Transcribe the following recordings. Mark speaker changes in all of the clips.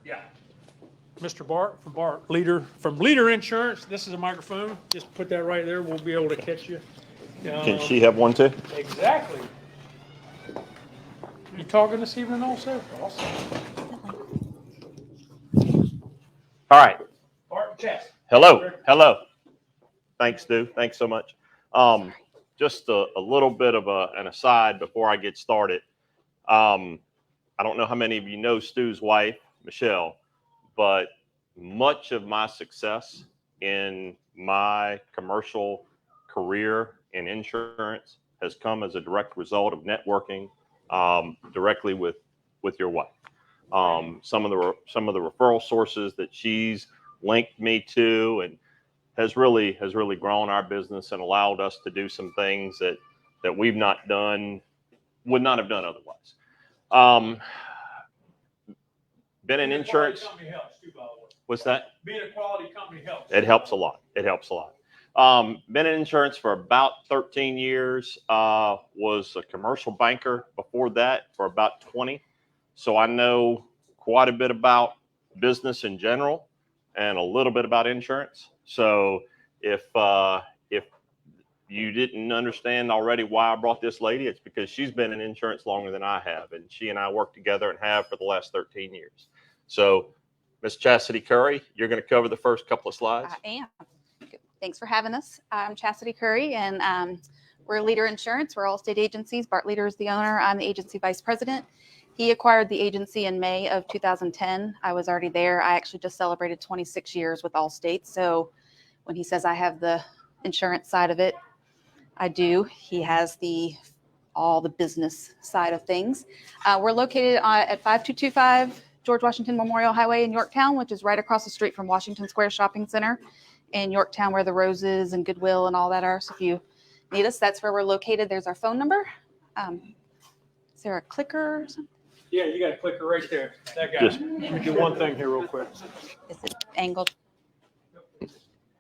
Speaker 1: Yeah. Mr. Bart from Leader Insurance. This is a microphone. Just put that right there. We'll be able to catch you.
Speaker 2: Can she have one too?
Speaker 1: Exactly. You talking this evening also? Awesome.
Speaker 2: All right.
Speaker 1: Bart and Chess.
Speaker 2: Hello. Hello. Thanks, Stu. Thanks so much. Just a little bit of an aside before I get started. I don't know how many of you know Stu's wife, Michelle, but much of my success in my commercial career in insurance has come as a direct result of networking directly with your wife. Some of the referral sources that she's linked me to and has really grown our business and allowed us to do some things that we've not done, would not have done otherwise. Been in insurance.
Speaker 1: Helps too, by the way.
Speaker 2: What's that?
Speaker 1: Being a quality company helps.
Speaker 2: It helps a lot. It helps a lot. Been in insurance for about 13 years. Was a commercial banker before that for about 20. So I know quite a bit about business in general and a little bit about insurance. So if you didn't understand already why I brought this lady, it's because she's been in insurance longer than I have, and she and I work together and have for the last 13 years. So, Ms. Chastity Curry, you're going to cover the first couple of slides.
Speaker 3: I am. Thanks for having us. I'm Chastity Curry, and we're Leader Insurance. We're all state agencies. Bart Leader is the owner. I'm the agency vice president. He acquired the agency in May of 2010. I was already there. I actually just celebrated 26 years with Allstate. So when he says I have the insurance side of it, I do. He has all the business side of things. We're located at 5225 George Washington Memorial Highway in Yorktown, which is right across the street from Washington Square Shopping Center in Yorktown, where the Roses and Goodwill and all that are. So if you need us, that's where we're located. There's our phone number. Is there a clicker or something?
Speaker 1: Yeah, you got a clicker right there. That guy.
Speaker 2: Just-
Speaker 1: Let me do one thing here real quick.
Speaker 3: Is it angled?
Speaker 1: I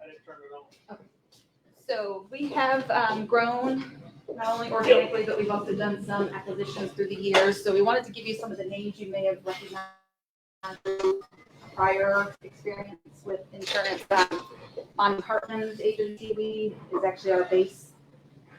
Speaker 1: didn't turn it on.
Speaker 3: So we have grown not only organically, but we've also done some acquisitions through the years. So we wanted to give you some of the names you may have recognized prior experience with insurance. On Hartman's agency is actually our base,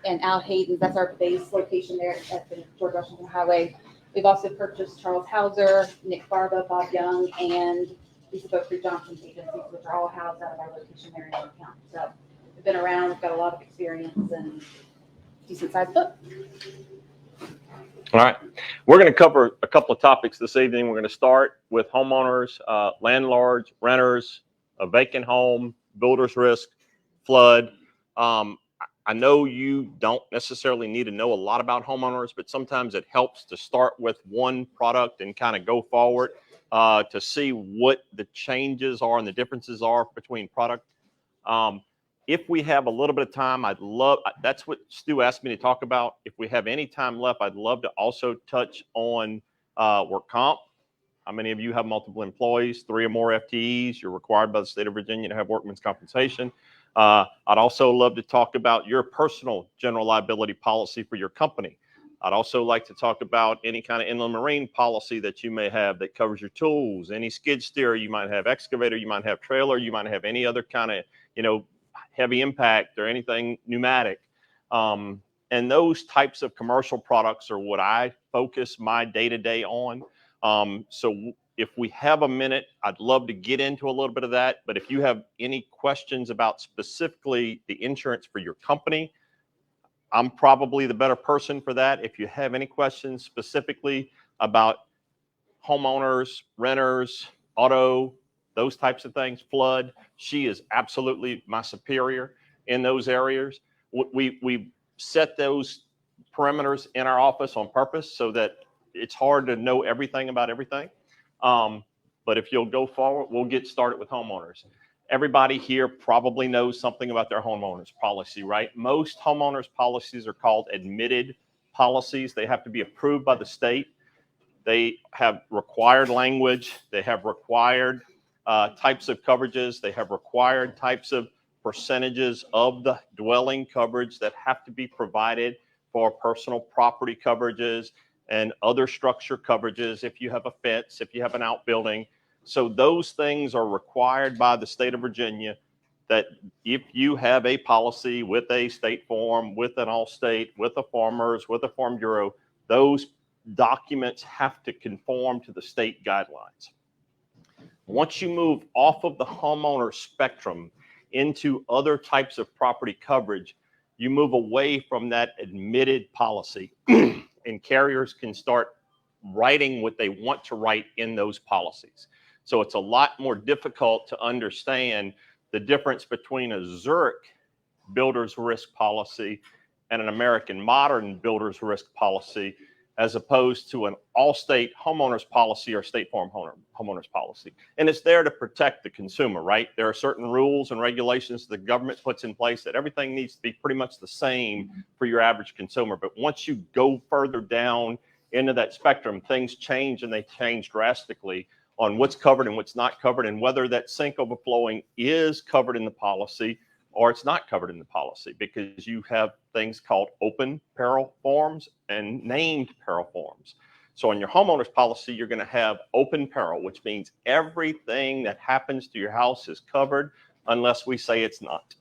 Speaker 3: and Al Hayden's, that's our base location there at the George Washington Highway. We've also purchased Charles Hauser, Nick Barba, Bob Young, and Lisa Beaufort Johnson's agencies, which are all housed out of our location there in Yorktown. So we've been around, we've got a lot of experience and decent sized book.
Speaker 2: All right. We're going to cover a couple of topics this evening. We're going to start with homeowners, landlords, renters, a vacant home, builder's risk, flood. I know you don't necessarily need to know a lot about homeowners, but sometimes it helps to start with one product and kind of go forward to see what the changes are and the differences are between product. If we have a little bit of time, that's what Stu asked me to talk about. If we have any time left, I'd love to also touch on work comp. How many of you have multiple employees, 3 or more FTEs? You're required by the state of Virginia to have workman's compensation. I'd also love to talk about your personal general liability policy for your company. I'd also like to talk about any kind of inland marine policy that you may have that covers your tools, any skid steer you might have, excavator you might have, trailer you might have, any other kind of, heavy impact or anything pneumatic. And those types of commercial products are what I focus my day-to-day on. So if we have a minute, I'd love to get into a little bit of that. But if you have any questions about specifically the insurance for your company, I'm probably the better person for that. If you have any questions specifically about homeowners, renters, auto, those types of things, flood, she is absolutely my superior in those areas. We set those perimeters in our office on purpose so that it's hard to know everything about everything. But if you'll go forward, we'll get started with homeowners. Everybody here probably knows something about their homeowners policy, right? Most homeowners policies are called admitted policies. They have to be approved by the state. They have required language. They have required types of coverages. They have required types of percentages of the dwelling coverage that have to be provided for personal property coverages and other structure coverages. If you have a fence, if you have an outbuilding, So those things are required by the state of Virginia, that if you have a policy with a State Farm, with an Allstate, with a Farmers, with a Farm Bureau, those documents have to conform to the state guidelines. Once you move off of the homeowner spectrum into other types of property coverage, you move away from that admitted policy and carriers can start writing what they want to write in those policies. So it's a lot more difficult to understand the difference between a Zurich builder's risk policy and an American Modern builder's risk policy, as opposed to an Allstate homeowner's policy or State Farm homeowner's policy. And it's there to protect the consumer, right? There are certain rules and regulations the government puts in place that everything needs to be pretty much the same for your average consumer. But once you go further down into that spectrum, things change, and they change drastically on what's covered and what's not covered, and whether that sink overflowing is covered in the policy or it's not covered in the policy, because you have things called open peril forms and named peril forms. So on your homeowner's policy, you're going to have open peril, which means everything that happens to your house is covered unless we say it's not.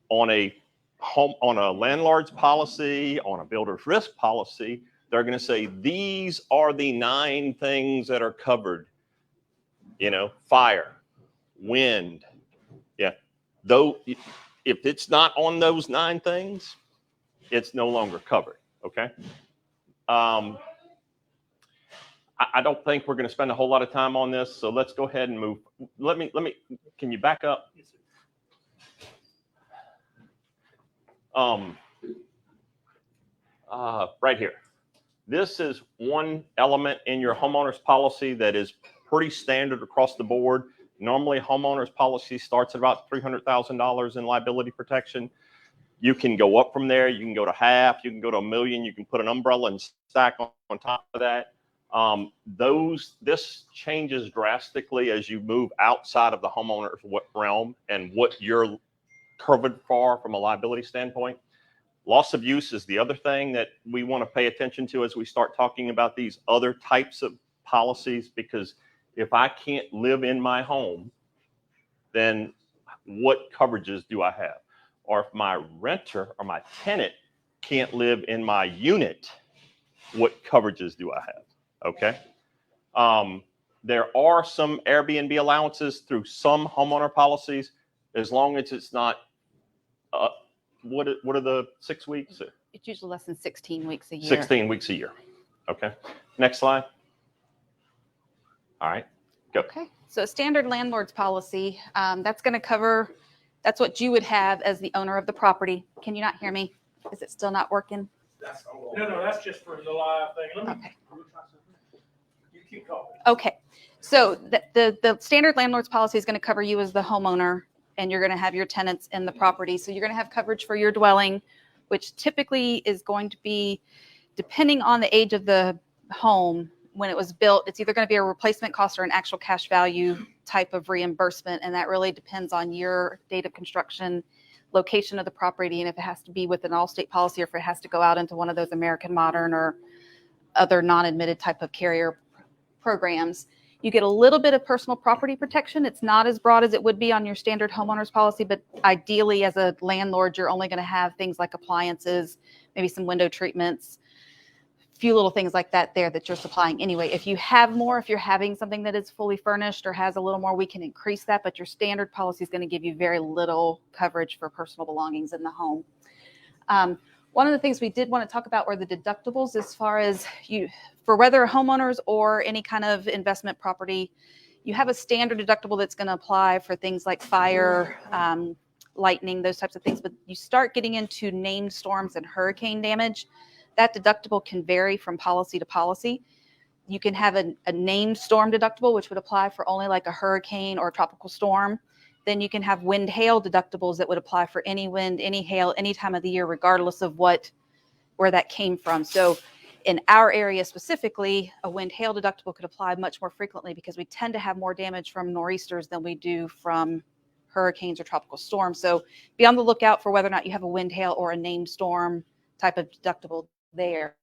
Speaker 2: On a landlord's policy, on a builder's risk policy, they're going to say these are the 9 things that are covered. You know, fire, wind, yeah. Though, if it's not on those 9 things, it's no longer covered. Okay. I don't think we're going to spend a whole lot of time on this, so let's go ahead and move. Can you back up? Right here. This is one element in your homeowner's policy that is pretty standard across the board. Normally, homeowner's policy starts at about $300,000 in liability protection. You can go up from there. You can go to half. You can go to $1 million. You can put an umbrella and stack on top of that. This changes drastically as you move outside of the homeowner's realm and what you're covered for from a liability standpoint. Loss of use is the other thing that we want to pay attention to as we start talking about these other types of policies, because if I can't live in my home, then what coverages do I have? Or if my renter or my tenant can't live in my unit, what coverages do I have? Okay. There are some Airbnb allowances through some homeowner policies, as long as it's not, what are the 6 weeks?
Speaker 3: It's usually less than 16 weeks a year.
Speaker 2: 16 weeks a year. Okay. Next slide. All right, go.
Speaker 3: Okay, so standard landlord's policy, that's going to cover, that's what you would have as the owner of the property. Can you not hear me? Is it still not working?
Speaker 1: No, that's just for the live thing.
Speaker 3: Okay.
Speaker 1: You keep talking.
Speaker 3: Okay, so the standard landlord's policy is going to cover you as the homeowner, and you're going to have your tenants in the property. So you're going to have coverage for your dwelling, which typically is going to be, depending on the age of the home, when it was built, it's either going to be a replacement cost or an actual cash value type of reimbursement. And that really depends on your date of construction, location of the property, and if it has to be with an Allstate policy or if it has to go out into one of those American Modern or other non-admitted type of carrier programs. You get a little bit of personal property protection. It's not as broad as it would be on your standard homeowner's policy, but ideally as a landlord, you're only going to have things like appliances, maybe some window treatments, few little things like that there that you're supplying anyway. If you have more, if you're having something that is fully furnished or has a little more, we can increase that, but your standard policy is going to give you very little coverage for personal belongings in the home. One of the things we did want to talk about were the deductibles, as far as for whether homeowners or any kind of investment property, you have a standard deductible that's going to apply for things like fire, lightning, those types of things. But you start getting into named storms and hurricane damage, that deductible can vary from policy to policy. You can have a named storm deductible, which would apply for only like a hurricane or a tropical storm. Then you can have wind hail deductibles that would apply for any wind, any hail, any time of the year, regardless of where that came from. So in our area specifically, a wind hail deductible could apply much more frequently because we tend to have more damage from nor'easters than we do from hurricanes or tropical storms. So be on the lookout for whether or not you have a wind hail or a named storm type of deductible there.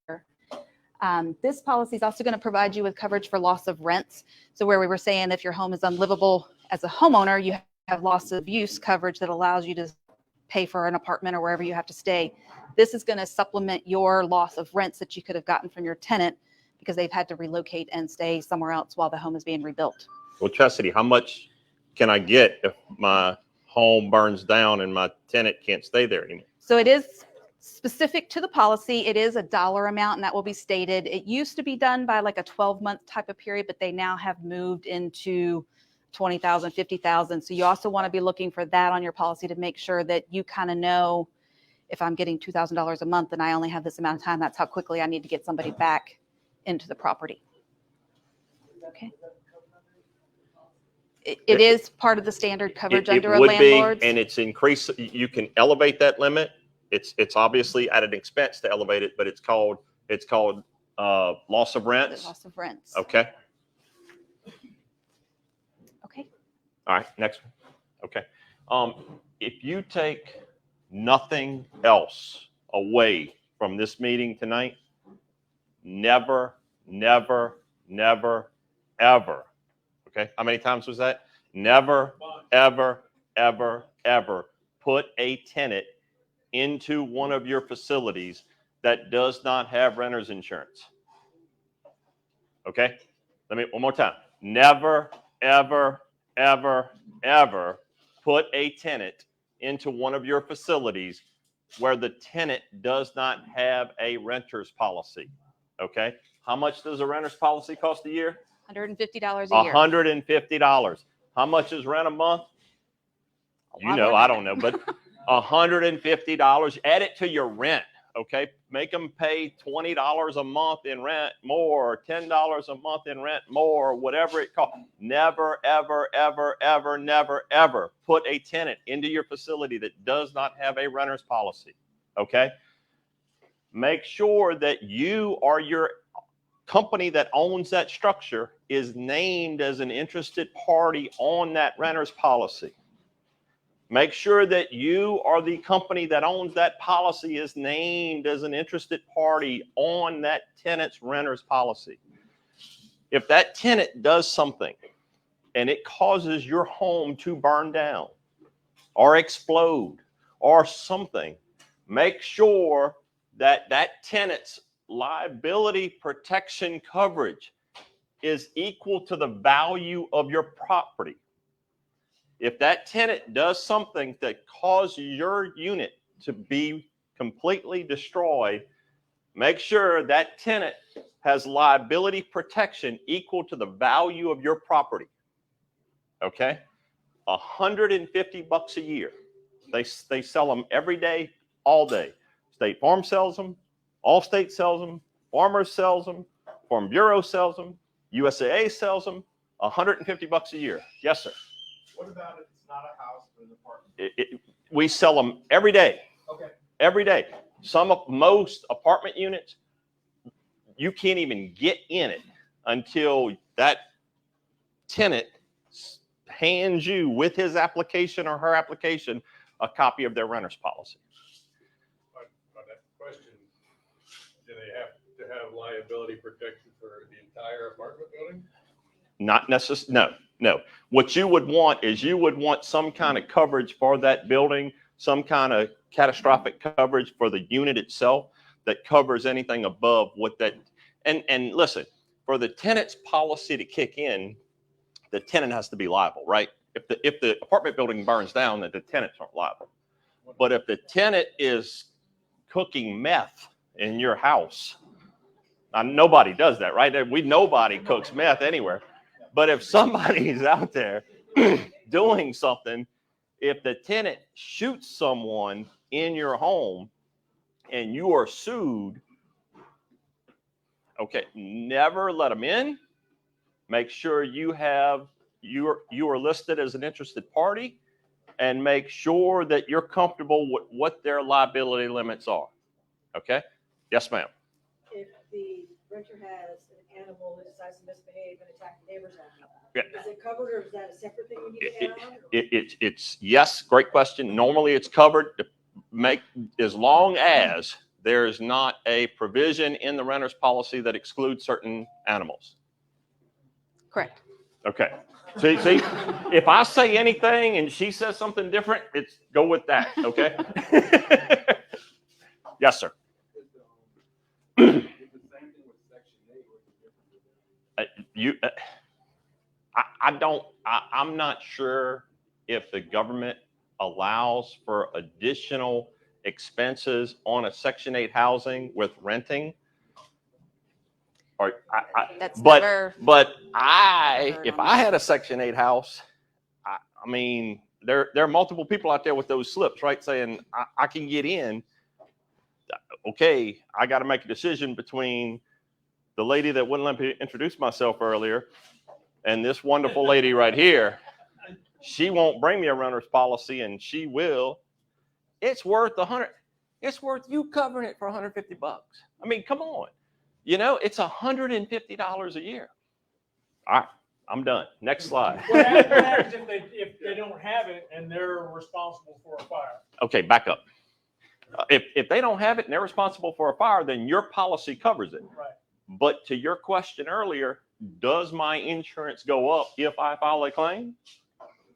Speaker 3: This policy is also going to provide you with coverage for loss of rents. So where we were saying if your home is unlivable as a homeowner, you have loss of use coverage that allows you to pay for an apartment or wherever you have to stay. This is going to supplement your loss of rents that you could have gotten from your tenant because they've had to relocate and stay somewhere else while the home is being rebuilt.
Speaker 2: Well, Chastity, how much can I get if my home burns down and my tenant can't stay there anymore?
Speaker 3: So it is specific to the policy. It is a dollar amount, and that will be stated. It used to be done by like a 12-month type of period, but they now have moved into 20,000, 50,000. So you also want to be looking for that on your policy to make sure that you kind of know if I'm getting $2,000 a month and I only have this amount of time, that's how quickly I need to get somebody back into the property. Okay. It is part of the standard coverage under a landlord's.
Speaker 2: And it's increased. You can elevate that limit. It's obviously at an expense to elevate it, but it's called loss of rents.
Speaker 3: Loss of rents.
Speaker 2: Okay.
Speaker 3: Okay.
Speaker 2: All right. Next one. Okay. If you take nothing else away from this meeting tonight, never, ever. Okay. How many times was that? Never, ever put a tenant into one of your facilities that does not have renter's insurance. Okay. One more time. Never, ever put a tenant into one of your facilities where the tenant does not have a renter's policy. Okay. How much does a renter's policy cost a year?
Speaker 3: $150 a year.
Speaker 2: $150. How much is rent a month? You know, I don't know, but $150. Add it to your rent. Okay. Make them pay $20 a month in rent more, $10 a month in rent more, whatever it costs. Never, ever put a tenant into your facility that does not have a renter's policy. Okay. Make sure that you or your company that owns that structure is named as an interested party on that renter's policy. Make sure that you or the company that owns that policy is named as an interested party on that tenant's renter's policy. If that tenant does something and it causes your home to burn down or explode or something, make sure that that tenant's liability protection coverage is equal to the value of your property. If that tenant does something that causes your unit to be completely destroyed, make sure that tenant has liability protection equal to the value of your property. Okay? $150 a year. They sell them every day, all day. State Farm sells them, Allstate sells them, Farmers sells them, Farm Bureau sells them, USAA sells them, $150 a year. Yes, sir.
Speaker 4: What about if it's not a house but an apartment?
Speaker 2: We sell them every day.
Speaker 4: Okay.
Speaker 2: Every day. Most apartment units, you can't even get in it until that tenant hands you with his application or her application a copy of their renter's policy.
Speaker 4: On that question, do they have to have liability protection for the entire apartment building?
Speaker 2: Not necessarily. No. What you would want is some kind of coverage for that building, some kind of catastrophic coverage for the unit itself that covers anything above what that. And listen, for the tenant's policy to kick in, the tenant has to be liable, right? If the apartment building burns down, then the tenants aren't liable. But if the tenant is cooking meth in your house, now nobody does that, right? Nobody cooks meth anywhere. But if somebody's out there doing something, if the tenant shoots someone in your home and you are sued, okay, never let them in. Make sure you are listed as an interested party, and make sure that you're comfortable with what their liability limits are. Okay? Yes, ma'am.
Speaker 5: If the renter has an animal that decides to misbehave and attack the neighbor's animal,
Speaker 2: Yeah.
Speaker 5: is it covered, or is that a separate thing we need to add on?
Speaker 2: It's yes, great question. Normally it's covered as long as there's not a provision in the renter's policy that excludes certain animals.
Speaker 3: Correct.
Speaker 2: Okay. See, if I say anything and she says something different, it's go with that. Okay. Yes, sir. I'm not sure if the government allows for additional expenses on a Section 8 housing with renting. Or
Speaker 3: That's
Speaker 2: but
Speaker 3: never
Speaker 2: if
Speaker 3: heard
Speaker 2: I
Speaker 3: on
Speaker 2: had a Section 8 house, I mean, there are multiple people out there with those slips, right? Saying I can get in. Okay, I got to make a decision between the lady that wouldn't let me introduce myself earlier and this wonderful lady right here. She won't bring me a renter's policy, and she will. It's worth $100. It's worth you covering it for $150. I mean, come on. You know, it's $150 a year. All right, I'm done. Next slide.
Speaker 1: What happens if they don't have it and they're responsible for a fire?
Speaker 2: Okay, back up. If they don't have it and they're responsible for a fire, then your policy covers it.
Speaker 1: Right.
Speaker 2: But to your question earlier, does my insurance go up if I file a claim?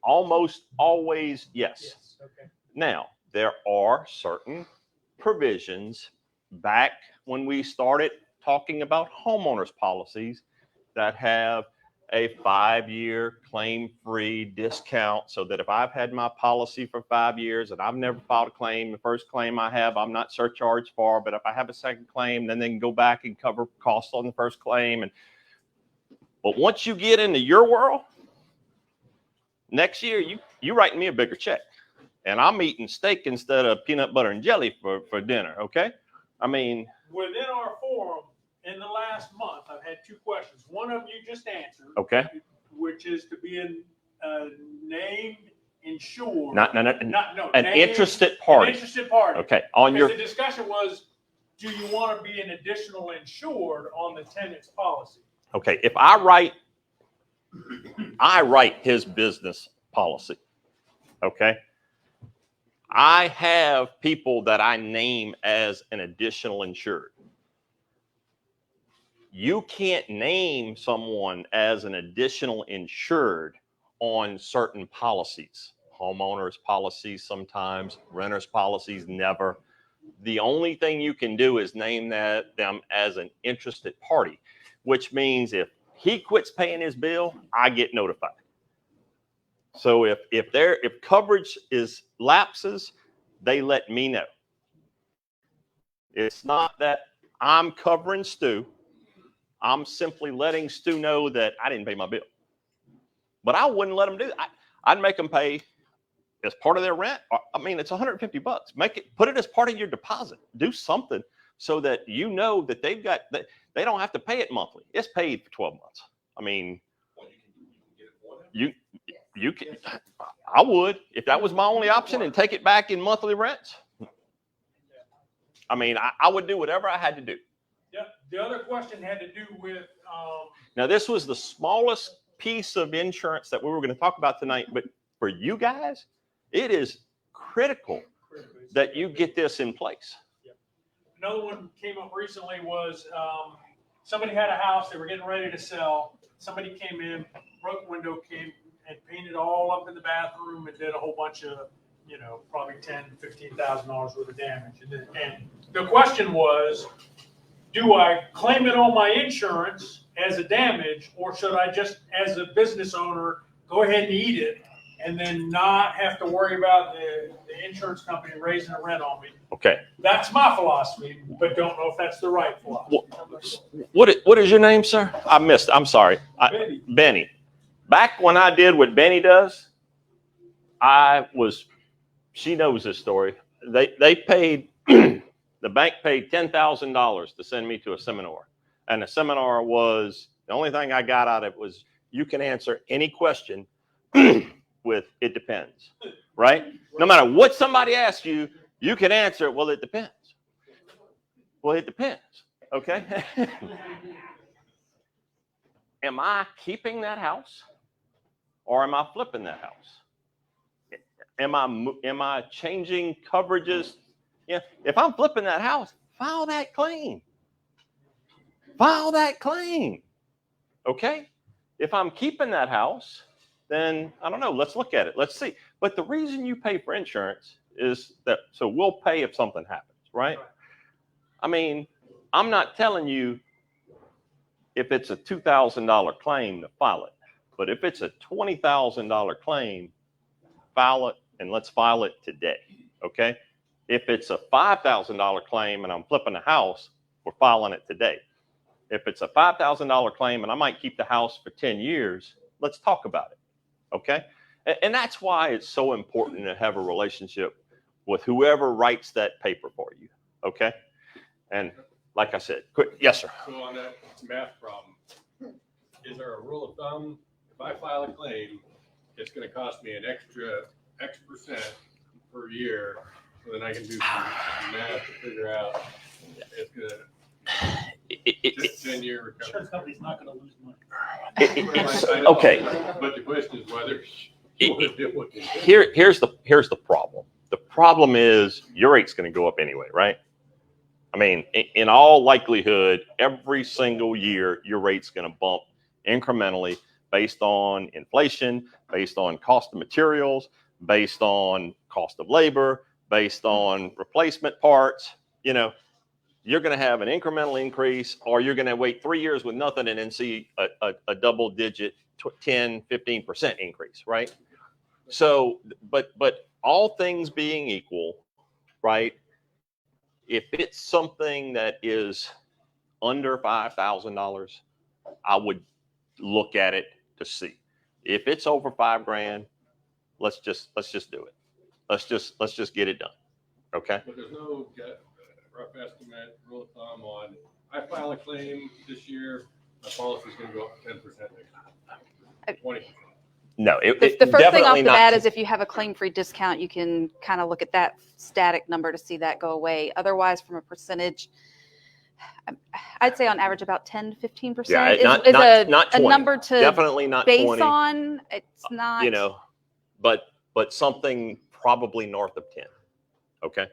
Speaker 2: Almost always yes.
Speaker 1: Yes. Okay.
Speaker 2: Now, there are certain provisions back when we started talking about homeowners policies that have a 5-year claim-free discount, so that if I've had my policy for 5 years and I've never filed a claim, the first claim I have, I'm not surcharged for, but if I have a second claim, then they can go back and cover costs on the first claim. But once you get into your world, next year, you writing me a bigger check, and I'm eating steak instead of peanut butter and jelly for dinner. Okay, I mean,
Speaker 1: within our forum in the last month, I've had 2 questions. One of you just answered.
Speaker 2: Okay.
Speaker 1: Which is to be named insured.
Speaker 2: An
Speaker 1: named,
Speaker 2: interested party.
Speaker 1: An interested party.
Speaker 2: Okay,
Speaker 1: The discussion was, do you want to be an additional insured on the tenant's policy?
Speaker 2: Okay, if I write his business policy. Okay. I have people that I name as an additional insured. You can't name someone as an additional insured on certain policies. Homeowners policies sometimes, renters policies never. The only thing you can do is name them as an interested party, which means if he quits paying his bill, I get notified. So if coverage lapses, they let me know. It's not that I'm covering Stu. I'm simply letting Stu know that I didn't pay my bill. But I wouldn't let them do that. I'd make them pay as part of their rent. I mean, it's $150. Put it as part of your deposit. Do something so that you know that they don't have to pay it monthly. It's paid for 12 months. I mean, you can. I would, if that was my only option, and take it back in monthly rents. I mean, I would do whatever I had to do.
Speaker 1: Yeah. The other question had to do with.
Speaker 2: Now, this was the smallest piece of insurance that we were going to talk about tonight, but for you guys, it is critical that you get this in place.
Speaker 1: Yep. Another one came up recently was somebody had a house they were getting ready to sell. Somebody came in, broke the window, came and painted all up in the bathroom and did a whole bunch of, probably $10,000 to $15,000 worth of damage. And the question was, do I claim it on my insurance as a damage, or should I just, as a business owner, go ahead and eat it and then not have to worry about the insurance company raising the rent on me?
Speaker 2: Okay.
Speaker 1: That's my philosophy, but don't know if that's the right philosophy.
Speaker 2: What is your name, sir? I missed. I'm sorry. Benny. Back when I did what Benny does, she knows this story. They paid, the bank paid $10,000 to send me to a seminar. And the seminar was, the only thing I got out of it was, you can answer any question with, it depends, right? No matter what somebody asks you, you can answer, well, it depends. Well, it depends, okay? Am I keeping that house or am I flipping that house? Am I changing coverages? Yeah, if I'm flipping that house, file that claim. File that claim. Okay? If I'm keeping that house, then I don't know. Let's look at it. Let's see. But the reason you pay for insurance is that so we'll pay if something happens, right? I mean, I'm not telling you if it's a $2,000 claim to file it, but if it's a $20,000 claim, file it and let's file it today. Okay? If it's a $5,000 claim and I'm flipping a house, we're filing it today. If it's a $5,000 claim and I might keep the house for 10 years, let's talk about it. Okay. And that's why it's so important to have a relationship with whoever writes that paper for you. Okay. And like I said, quick, yes, sir.
Speaker 4: So on that math problem, is there a rule of thumb? If I file a claim, it's going to cost me an extra X percent per year, so then I can do some math to figure out it's going to 10-year recovery.
Speaker 1: Insurance company's not gonna lose money.
Speaker 4: I know,
Speaker 2: Okay.
Speaker 4: But the question is whether you want to deal with it.
Speaker 2: Here's the problem. The problem is your rate's going to go up anyway, right? I mean, in all likelihood, every single year, your rate's going to bump incrementally based on inflation, based on cost of materials, based on cost of labor, based on replacement parts. You know, you're going to have an incremental increase, or you're going to wait 3 years with nothing and then see a double digit 10, 15% increase, right? So, but all things being equal, right? If it's something that is under $5,000, I would look at it to see. If it's over $5,000, let's just do it. Let's just get it done. Okay.
Speaker 4: But there's no rough estimate, rule of thumb on, I file a claim this year, my policy's going to go up 10% next year. 20%.
Speaker 2: No,
Speaker 3: The first thing off
Speaker 2: definitely
Speaker 3: the
Speaker 2: not.
Speaker 3: bat is if you have a claim-free discount, you can kind of look at that static number to see that go away. Otherwise, from a percentage, I'd say on average about 10 to 15%
Speaker 2: Yeah,
Speaker 3: is
Speaker 2: not
Speaker 3: a
Speaker 2: 20.
Speaker 3: number to
Speaker 2: Definitely not
Speaker 3: base
Speaker 2: 20.
Speaker 3: on. It's not,
Speaker 2: You know, but something probably north of 10. Okay.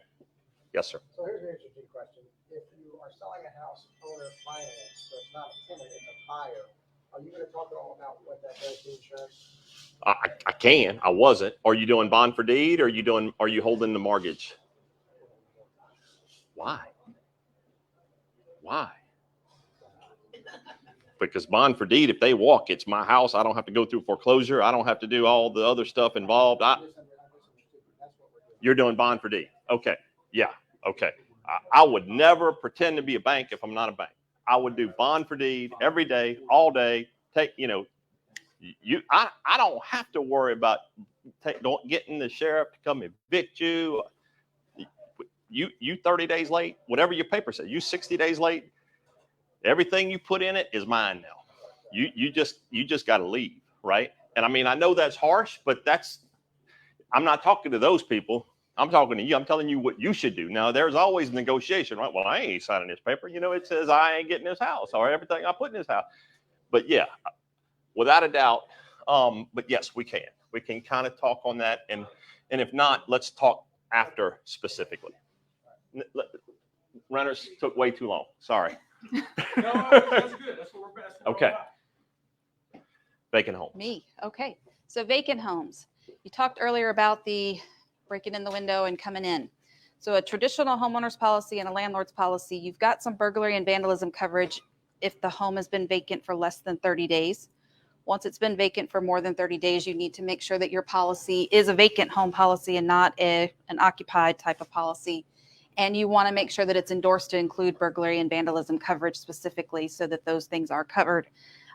Speaker 2: Yes, sir.
Speaker 6: So here's an interesting question. If you are selling a house owner finance, so it's not a tenant, it's a buyer, are you going to talk at all about what that does to insurance?
Speaker 2: I can. I wasn't. Are you doing bond for deed? Or are you holding the mortgage? Why? Because bond for deed, if they walk, it's my house. I don't have to go through foreclosure. I don't have to do all the other stuff involved. You're doing bond for deed. Okay. Yeah. Okay. I would never pretend to be a bank if I'm not a bank. I would do bond for deed every day, all day. I don't have to worry about getting the sheriff to come evict you. You 30 days late, whatever your paper says, you 60 days late, everything you put in it is mine now. You just got to leave, right? And I mean, I know that's harsh, but I'm not talking to those people. I'm talking to you. I'm telling you what you should do. Now, there's always negotiation, right? Well, I ain't signing this paper. You know, it says I ain't getting this house or everything I put in this house. But yeah, without a doubt. But yes, we can kind of talk on that. And if not, let's talk after specifically. Renters took way too long. Sorry.
Speaker 1: No, that's good. That's what we're best for.
Speaker 2: Okay. Vacant home.
Speaker 3: me. Okay. So vacant homes. You talked earlier about the breaking in the window and coming in. So a traditional homeowner's policy and a landlord's policy, you've got some burglary and vandalism coverage if the home has been vacant for less than 30 days. Once it's been vacant for more than 30 days, you need to make sure that your policy is a vacant home policy and not an occupied type of policy. And you want to make sure that it's endorsed to include burglary and vandalism coverage specifically so that those things are covered.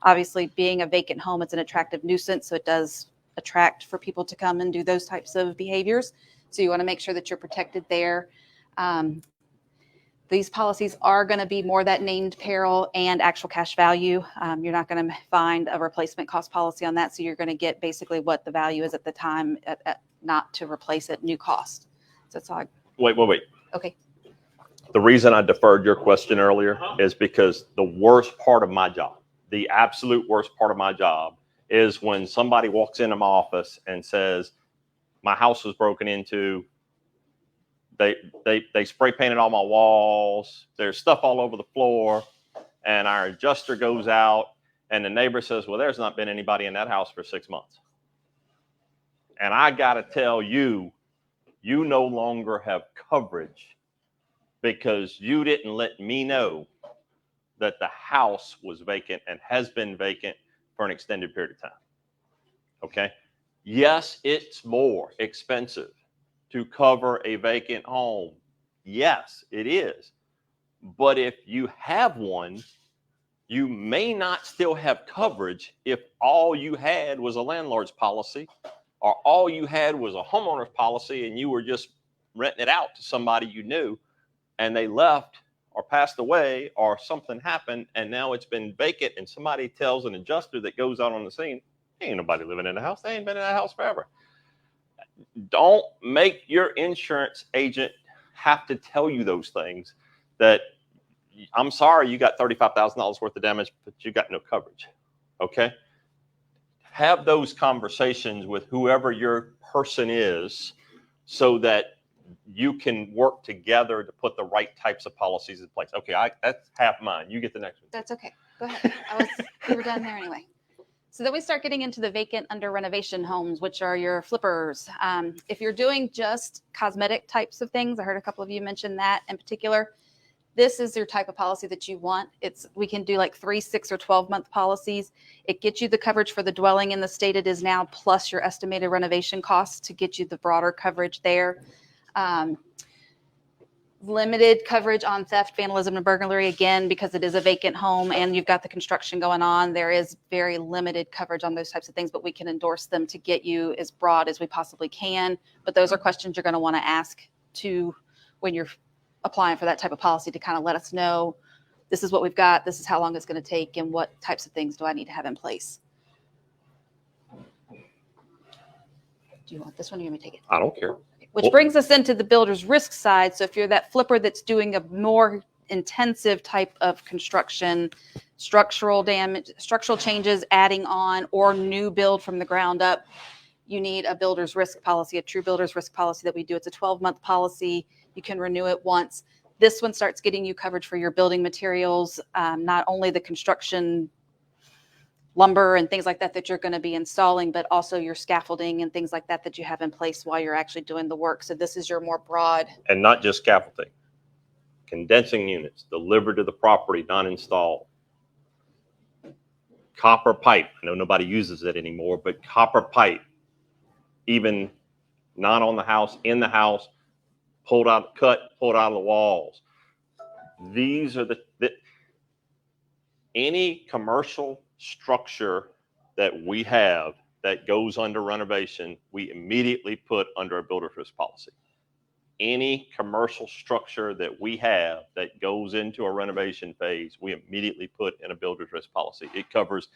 Speaker 3: Obviously, being a vacant home, it's an attractive nuisance, so it does attract for people to come and do those types of behaviors. So you want to make sure that you're protected there. These policies are going to be more that named peril and actual cash value. You're not going to find a replacement cost policy on that. So you're going to get basically what the value is at the time, not to replace it, new cost. So that's all.
Speaker 2: Wait.
Speaker 3: Okay.
Speaker 2: The reason I deferred your question earlier is because the worst part of my job, the absolute worst part of my job, is when somebody walks into my office and says, my house was broken into, They spray painted all my walls. There's stuff all over the floor. And our adjuster goes out and the neighbor says, well, there's not been anybody in that house for 6 months. And I got to tell you, you no longer have coverage because you didn't let me know that the house was vacant and has been vacant for an extended period of time. Okay. Yes, it's more expensive to cover a vacant home. Yes, it is. But if you have one, you may not still have coverage if all you had was a landlord's policy or all you had was a homeowner's policy and you were just renting it out to somebody you knew and they left or passed away or something happened and now it's been vacant and somebody tells an adjuster that goes out on the scene, ain't nobody living in the house. They ain't been in that house forever. Don't make your insurance agent have to tell you those things that I'm sorry, you got $35,000 worth of damage, but you got no coverage. Okay. Have those conversations with whoever your person is so that you can work together to put the right types of policies in place. Okay, that's half mine. You get the next one.
Speaker 3: That's okay. Go ahead. We were done there anyway. So then we start getting into the vacant under renovation homes, which are your flippers. If you're doing just cosmetic types of things, I heard a couple of you mention that in particular. This is your type of policy that you want. We can do like 3, 6, or 12-month policies. It gets you the coverage for the dwelling in the state it is now, plus your estimated renovation costs to get you the broader coverage there. Limited coverage on theft, vandalism, and burglary, again, because it is a vacant home and you've got the construction going on. There is very limited coverage on those types of things, but we can endorse them to get you as broad as we possibly can. But those are questions you're going to want to ask when you're applying for that type of policy to kind of let us know, this is what we've got, this is how long it's going to take, and what types of things do I need to have in place. Do you want this one or you want me to take it?
Speaker 2: I don't care.
Speaker 3: Which brings us into the builder's risk side. So if you're that flipper that's doing a more intensive type of construction, structural damage, structural changes, adding on, or new build from the ground up, you need a builder's risk policy, a true builder's risk policy that we do. It's a 12-month policy. You can renew it once. This one starts getting you coverage for your building materials, not only the construction lumber and things like that you're going to be installing, but also your scaffolding and things like that you have in place while you're actually doing the work. So this is your more broad.
Speaker 2: And not just scaffolding. Condensing units delivered to the property, not installed. Copper pipe. I know nobody uses it anymore, but copper pipe, even not on the house, in the house, pulled out of the walls. These are any commercial structure that we have that goes under renovation, we immediately put under a builder's risk policy. Any commercial structure that we have that goes into a renovation phase, we immediately put in a builder's risk policy. It covers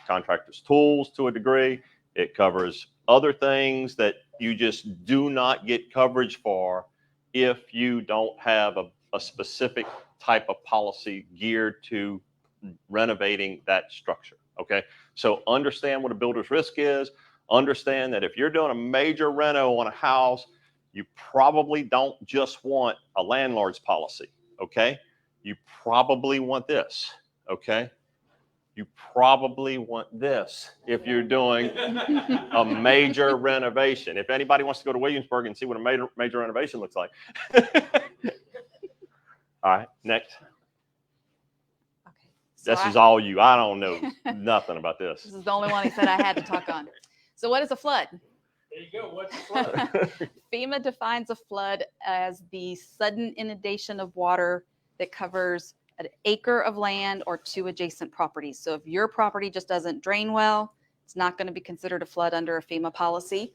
Speaker 2: contractors' tools to a degree. It covers other things that you just do not get coverage for if you don't have a specific type of policy geared to renovating that structure. Okay. So understand what a builder's risk is. Understand that if you're doing a major reno on a house, you probably don't just want a landlord's policy. Okay. You probably want this. Okay. You probably want this if you're doing a major renovation. If anybody wants to go to Williamsburg and see what a major renovation looks like. All right, next.
Speaker 3: Okay. So
Speaker 2: This is all you. I don't know nothing about this.
Speaker 3: This is the only one he said I had to talk on. So what is a flood?
Speaker 1: There you go. What's the flood?
Speaker 3: FEMA defines a flood as the sudden inundation of water that covers an acre of land or 2 adjacent properties. So if your property just doesn't drain well, it's not going to be considered a flood under a FEMA policy.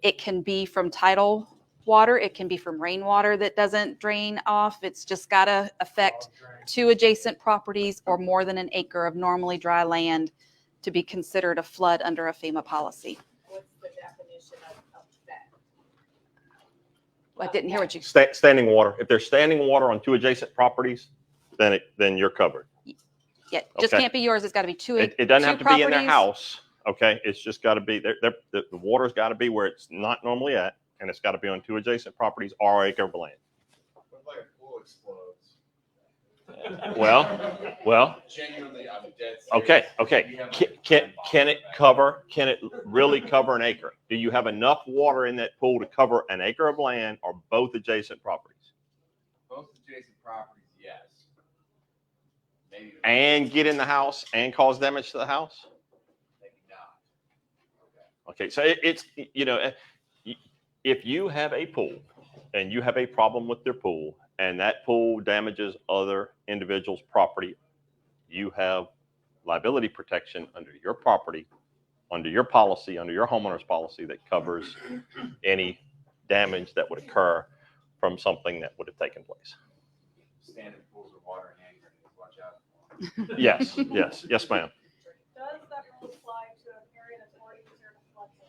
Speaker 3: It can be from tidal water. It can be from rainwater that doesn't drain off. It's just got to affect 2 adjacent properties or more than an acre of normally dry land to be considered a flood under a FEMA policy.
Speaker 5: What's the definition of that?
Speaker 3: I didn't hear what you
Speaker 2: Standing water. If there's standing water on 2 adjacent properties, then you're covered.
Speaker 3: Yeah, just
Speaker 2: Okay.
Speaker 3: can't be yours. It's got to be two.
Speaker 2: It doesn't have to be in their
Speaker 3: properties.
Speaker 2: house. Okay. It's just got to be the water's got to be where it's not normally at. and it's got to be on 2 adjacent properties or acre of land.
Speaker 7: What if a pool explodes?
Speaker 2: Well,
Speaker 7: Genuinely, I'm dead serious.
Speaker 2: okay. Can it really cover an acre? Do you have enough water in that pool to cover an acre of land or both adjacent properties?
Speaker 7: Both adjacent properties, yes. Maybe.
Speaker 2: And get in the house and cause damage to the house?
Speaker 7: Maybe not.
Speaker 2: Okay, so it's, if you have a pool and you have a problem with their pool and that pool damages other individuals' property, you have liability protection under your property, under your policy, under your homeowner's policy that covers any damage that would occur from something that would have taken place.
Speaker 7: Standard pools with water and hand grenades, watch out.
Speaker 2: Yes, ma'am.
Speaker 5: Does that rule apply to an area that's already considered a flood zone?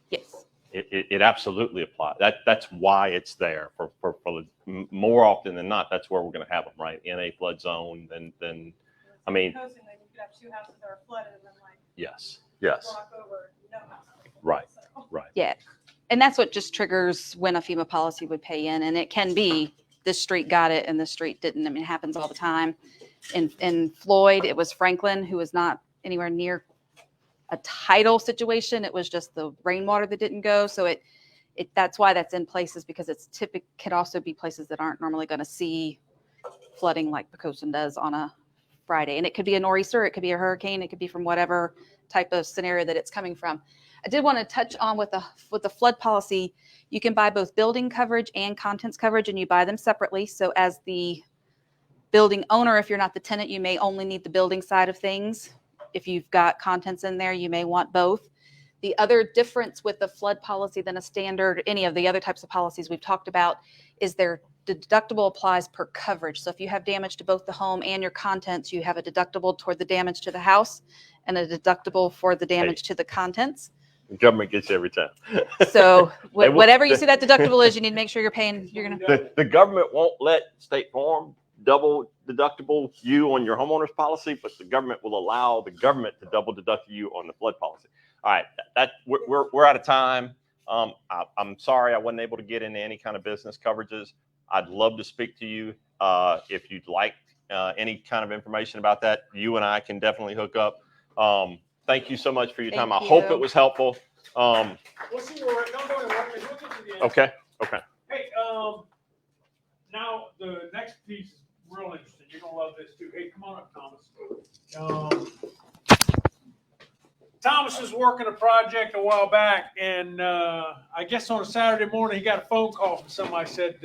Speaker 3: Yes.
Speaker 2: It absolutely applies. That's why it's there for more often than not. That's where we're going to have them, right? In a flood zone. Then I mean,
Speaker 5: Supposing that you could have 2 houses that are flooded and then like
Speaker 2: yes,
Speaker 5: block over, no house.
Speaker 2: right.
Speaker 3: Yeah. And that's what just triggers when a FEMA policy would pay in. And it can be this street got it and this street didn't. I mean, it happens all the time. In Floyd, it was Franklin, who was not anywhere near a tidal situation. It was just the rainwater that didn't go. So it that's why that's in places, because it's can also be places that aren't normally going to see flooding like Pocosin does on a Friday. And it could be a nor'easter, it could be a hurricane, it could be from whatever type of scenario that it's coming from. I did want to touch on with the flood policy, you can buy both building coverage and contents coverage, and you buy them separately. So as the building owner, if you're not the tenant, you may only need the building side of things. If you've got contents in there, you may want both. The other difference with the flood policy than a standard, any of the other types of policies we've talked about, is their deductible applies per coverage. So if you have damage to both the home and your contents, you have a deductible toward the damage to the house and a deductible for the damage to the contents.
Speaker 2: The government gets you every time.
Speaker 3: So whatever you see that deductible is, you need to make sure you're paying.
Speaker 2: The government won't let State Farm double deductible you on your homeowner's policy, but the government will allow the government to double deduct you on the flood policy. All right, we're out of time. I'm sorry I wasn't able to get into any kind of business coverages. I'd love to speak to you if you'd like any kind of information about that. You and I can definitely hook up. Thank you so much for your time. I hope it was helpful.
Speaker 1: We'll see where don't go anywhere. We'll get to the end.
Speaker 2: Okay.
Speaker 1: Hey, now the next piece is real interesting. You're gonna love this too. Hey, come on up, Thomas. Thomas was working a project a while back, and I guess on a Saturday morning he got a phone call from somebody said,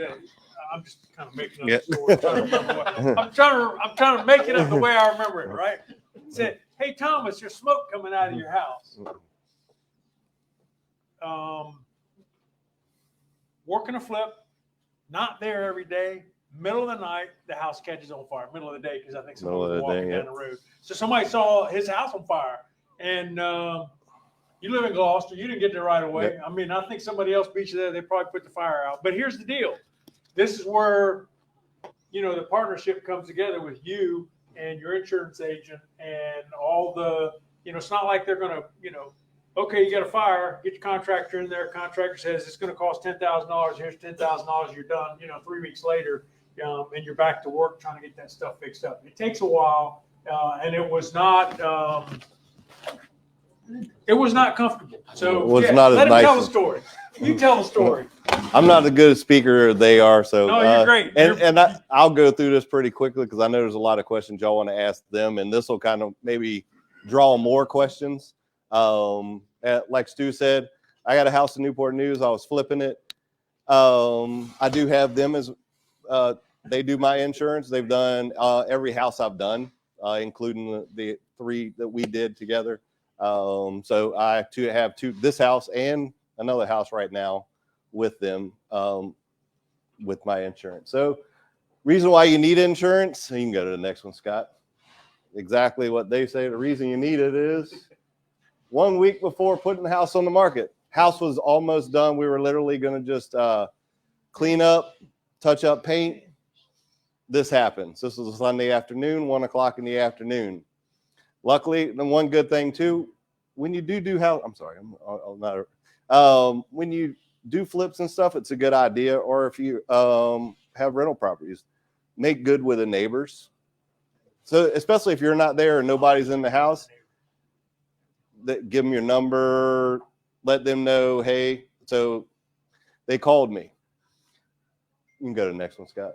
Speaker 1: "I'm just kind of making up the story. I'm trying to make it up the way I remember it, right?" Said, "Hey Thomas, there's smoke coming out of your house." Working a flip, not there every day. Middle of the night, the house catches on fire. Middle of the day, because I think someone was walking down the road. So somebody saw his house on fire. And you live in Gloucester. You didn't get there right away. Yep. I mean, I think somebody else beat you there. They probably put the fire out. But here's the deal. This is where, the partnership comes together with you and your insurance agent and all the, it's not like they're going to, okay, you got a fire, get your contractor in there. Contractor says it's going to cost $10,000. Here's $10,000. You're done, 3 weeks later, and you're back to work trying to get that stuff fixed up. It takes a while, and it was not comfortable. So
Speaker 8: was not as
Speaker 1: let him
Speaker 8: nice
Speaker 1: tell the
Speaker 8: as-
Speaker 1: story. You tell the story.
Speaker 8: I'm not as good a speaker as they are, so
Speaker 1: No, you're great.
Speaker 8: I'll go through this pretty quickly because I know there's a lot of questions y'all want to ask them, and this will kind of maybe draw more questions. Like Stu said, I got a house in Newport News. I was flipping it. I do have them as they do my insurance. They've done every house I've done, including the 3 that we did together. So I have this house and another house right now with them, with my insurance. So reason why you need insurance, you can go to the next one, Scott. Exactly what they say. The reason you need it is 1 week before putting the house on the market. House was almost done. We were literally going to just clean up, touch up paint. This happens. This was a Sunday afternoon, 1 o'clock in the afternoon. Luckily, the one good thing too, when you do house, I'm sorry, I'm not. When you do flips and stuff, it's a good idea. Or if you have rental properties, make good with the neighbors. So especially if you're not there and nobody's in the house, give them your number, let them know, hey, so they called me. You can go to the next one, Scott.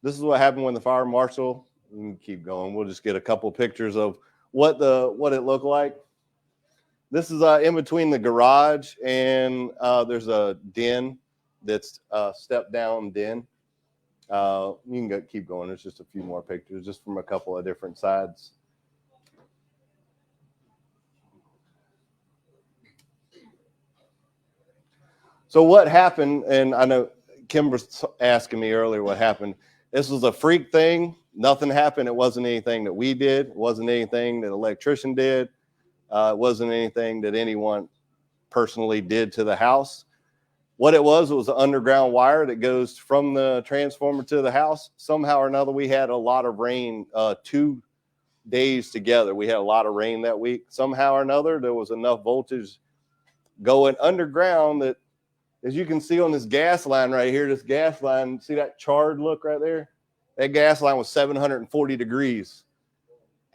Speaker 8: This is what happened when the fire marshal, we can keep going. We'll just get a couple pictures of what it looked like. This is in between the garage and there's a den that's a step down den. You can keep going. There's just a few more pictures just from a couple of different sides. So what happened, and I know Kim was asking me earlier what happened. This was a freak thing. Nothing happened. It wasn't anything that we did. It wasn't anything that an electrician did. It wasn't anything that anyone personally did to the house. What it was an underground wire that goes from the transformer to the house. Somehow or another, we had a lot of rain 2 days together. We had a lot of rain that week. Somehow or another, there was enough voltage going underground that, as you can see on this gas line right here, this gas line, see that charred look right there? That gas line was 740 degrees.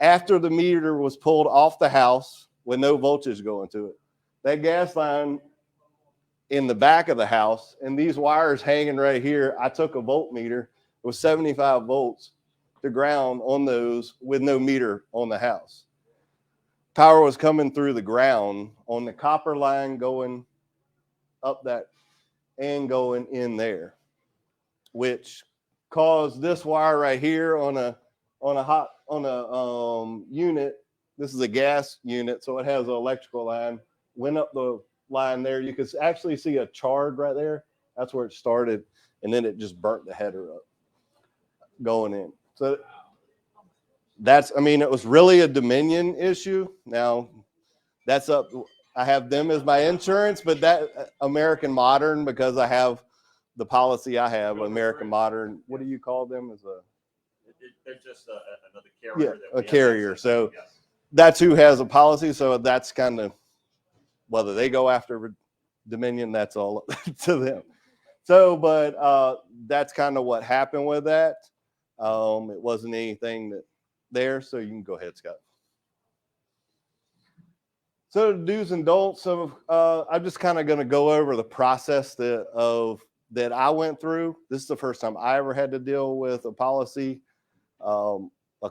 Speaker 8: After the meter was pulled off the house with no voltage going to it, that gas line in the back of the house and these wires hanging right here, I took a voltmeter. It was 75 volts to ground on those with no meter on the house. Power was coming through the ground on the copper line going up that and going in there, which caused this wire right here on a unit. This is a gas unit, so it has an electrical line. Went up the line there. You could actually see a charred right there. That's where it started, and then it just burnt the header up going in. So it was really a Dominion issue. Now that's up. I have them as my insurance, but that American Modern, because I have the policy I have, American Modern. What do you call them?
Speaker 2: They're just another carrier.
Speaker 8: Yeah, a carrier. So that's who has a policy. So that's kind of, whether they go after Dominion, that's all to them. So, but that's kind of what happened with that. It wasn't anything that there. So you can go ahead, Scott. So the do's and don'ts of, I'm just kind of going to go over the process that I went through. This is the first time I ever had to deal with a policy, a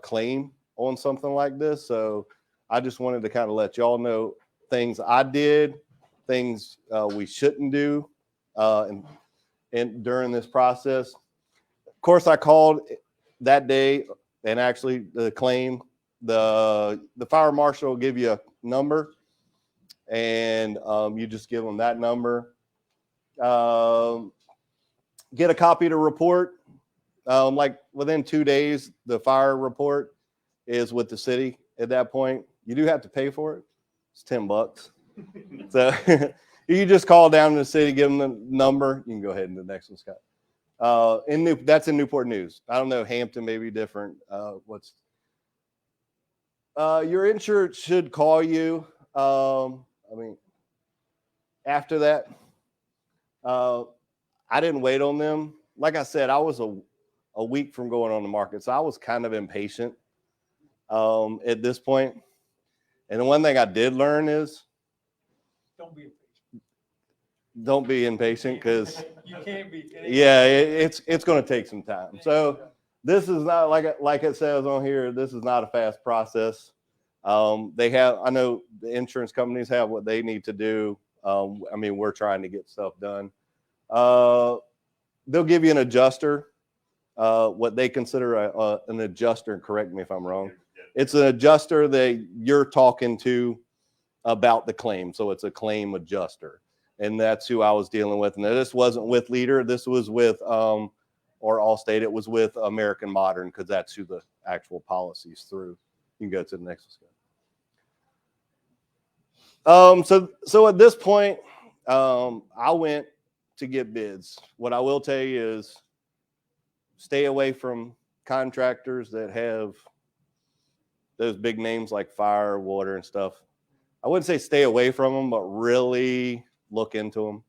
Speaker 8: claim on something like this. So I just wanted to kind of let y'all know things I did, things we shouldn't do, and during this process. Of course, I called that day, and actually the claim, the fire marshal will give you a number, and you just give them that number. Get a copy of the report. Like within 2 days, the fire report is with the city at that point. You do have to pay for it. It's $10. So you just call down to the city, give them the number. You can go ahead and the next one, Scott. That's in Newport News. I don't know, Hampton may be different. Your insurance should call you. After that, I didn't wait on them. Like I said, I was a week from going on the market, so I was kind of impatient at this point. And the one thing I did learn is don't be impatient, because
Speaker 1: You can't be.
Speaker 8: yeah, it's going to take some time. So this is not like it says on here. This is not a fast process. I know the insurance companies have what they need to do. We're trying to get stuff done. They'll give you an adjuster, what they consider an adjuster. Correct me if I'm wrong. It's an adjuster that you're talking to about the claim. So it's a claim adjuster. And that's who I was dealing with. And this wasn't with Leader. This was with, or Allstate. It was with American Modern, because that's who the actual policy's through. You can go to the next one. So at this point, I went to get bids. What I will tell you is stay away from contractors that have those big names like fire, water, and stuff. I wouldn't say stay away from them, but really look into them.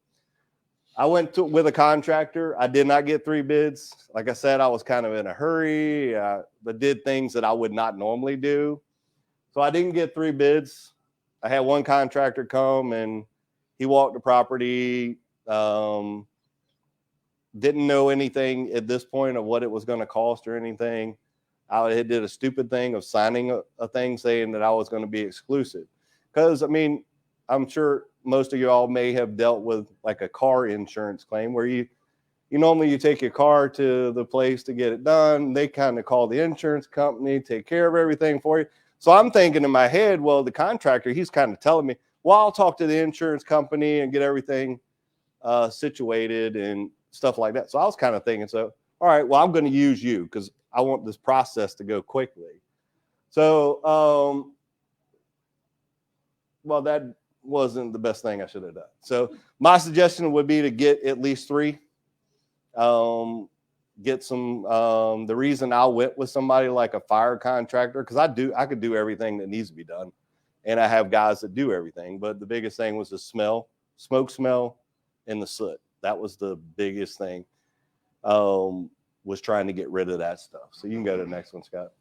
Speaker 8: I went with a contractor. I did not get 3 bids. Like I said, I was kind of in a hurry, but did things that I would not normally do. So I didn't get 3 bids. I had one contractor come and he walked the property. Didn't know anything at this point of what it was going to cost or anything. I did a stupid thing of signing a thing saying that I was going to be exclusive. Because, I mean, I'm sure most of y'all may have dealt with like a car insurance claim where you normally you take your car to the place to get it done. They kind of call the insurance company, take care of everything for you. So I'm thinking in my head, well, the contractor, he's kind of telling me, well, I'll talk to the insurance company and get everything situated and stuff like that. So I was kind of thinking, so, all right, well, I'm going to use you because I want this process to go quickly. So, well, that wasn't the best thing I should have done. So my suggestion would be to get at least 3. Get some, the reason I went with somebody like a fire contractor, because I could do everything that needs to be done. And I have guys that do everything. But the biggest thing was the smoke smell, and the soot. That was the biggest thing, was trying to get rid of that stuff. So you can go to the next one, Scott.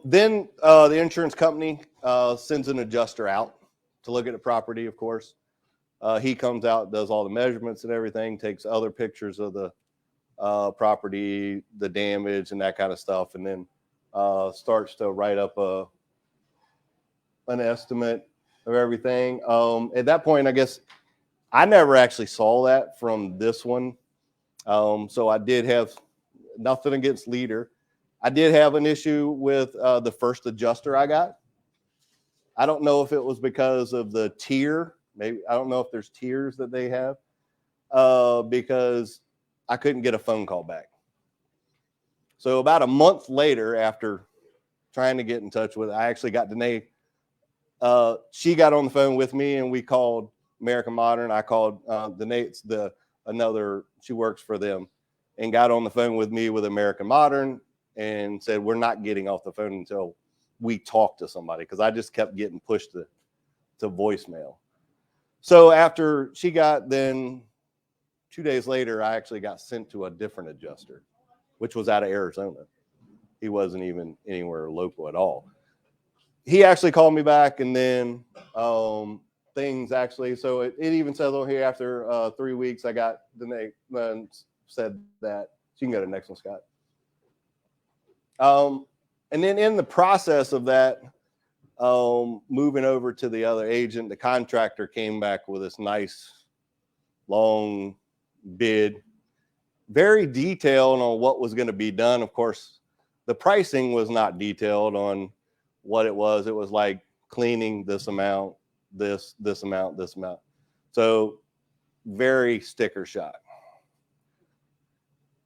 Speaker 8: Then the insurance company sends an adjuster out to look at the property, of course. He comes out, does all the measurements and everything, takes other pictures of the property, the damage and that kind of stuff, and then starts to write up an estimate of everything. At that point, I guess I never actually saw that from this one. So I did have nothing against Leader. I did have an issue with the first adjuster I got. I don't know if it was because of the tier. Maybe I don't know if there's tiers that they have, because I couldn't get a phone call back. So about a month later, after trying to get in touch with, I actually got Danae. She got on the phone with me, and we called American Modern. I called Danae's she works for them, and got on the phone with me with American Modern and said, we're not getting off the phone until we talk to somebody, because I just kept getting pushed to voicemail. So after she got, then 2 days later, I actually got sent to a different adjuster, which was out of Arizona. He wasn't even anywhere local at all. He actually called me back, and then things actually, so it even says over here after 3 weeks, I got Danae said that. So you can go to the next one, Scott. And then in the process of that, moving over to the other agent, the contractor came back with this nice long bid, very detailed on what was going to be done. Of course, the pricing was not detailed on what it was. It was like cleaning this amount, this amount, this amount. So very sticker shock.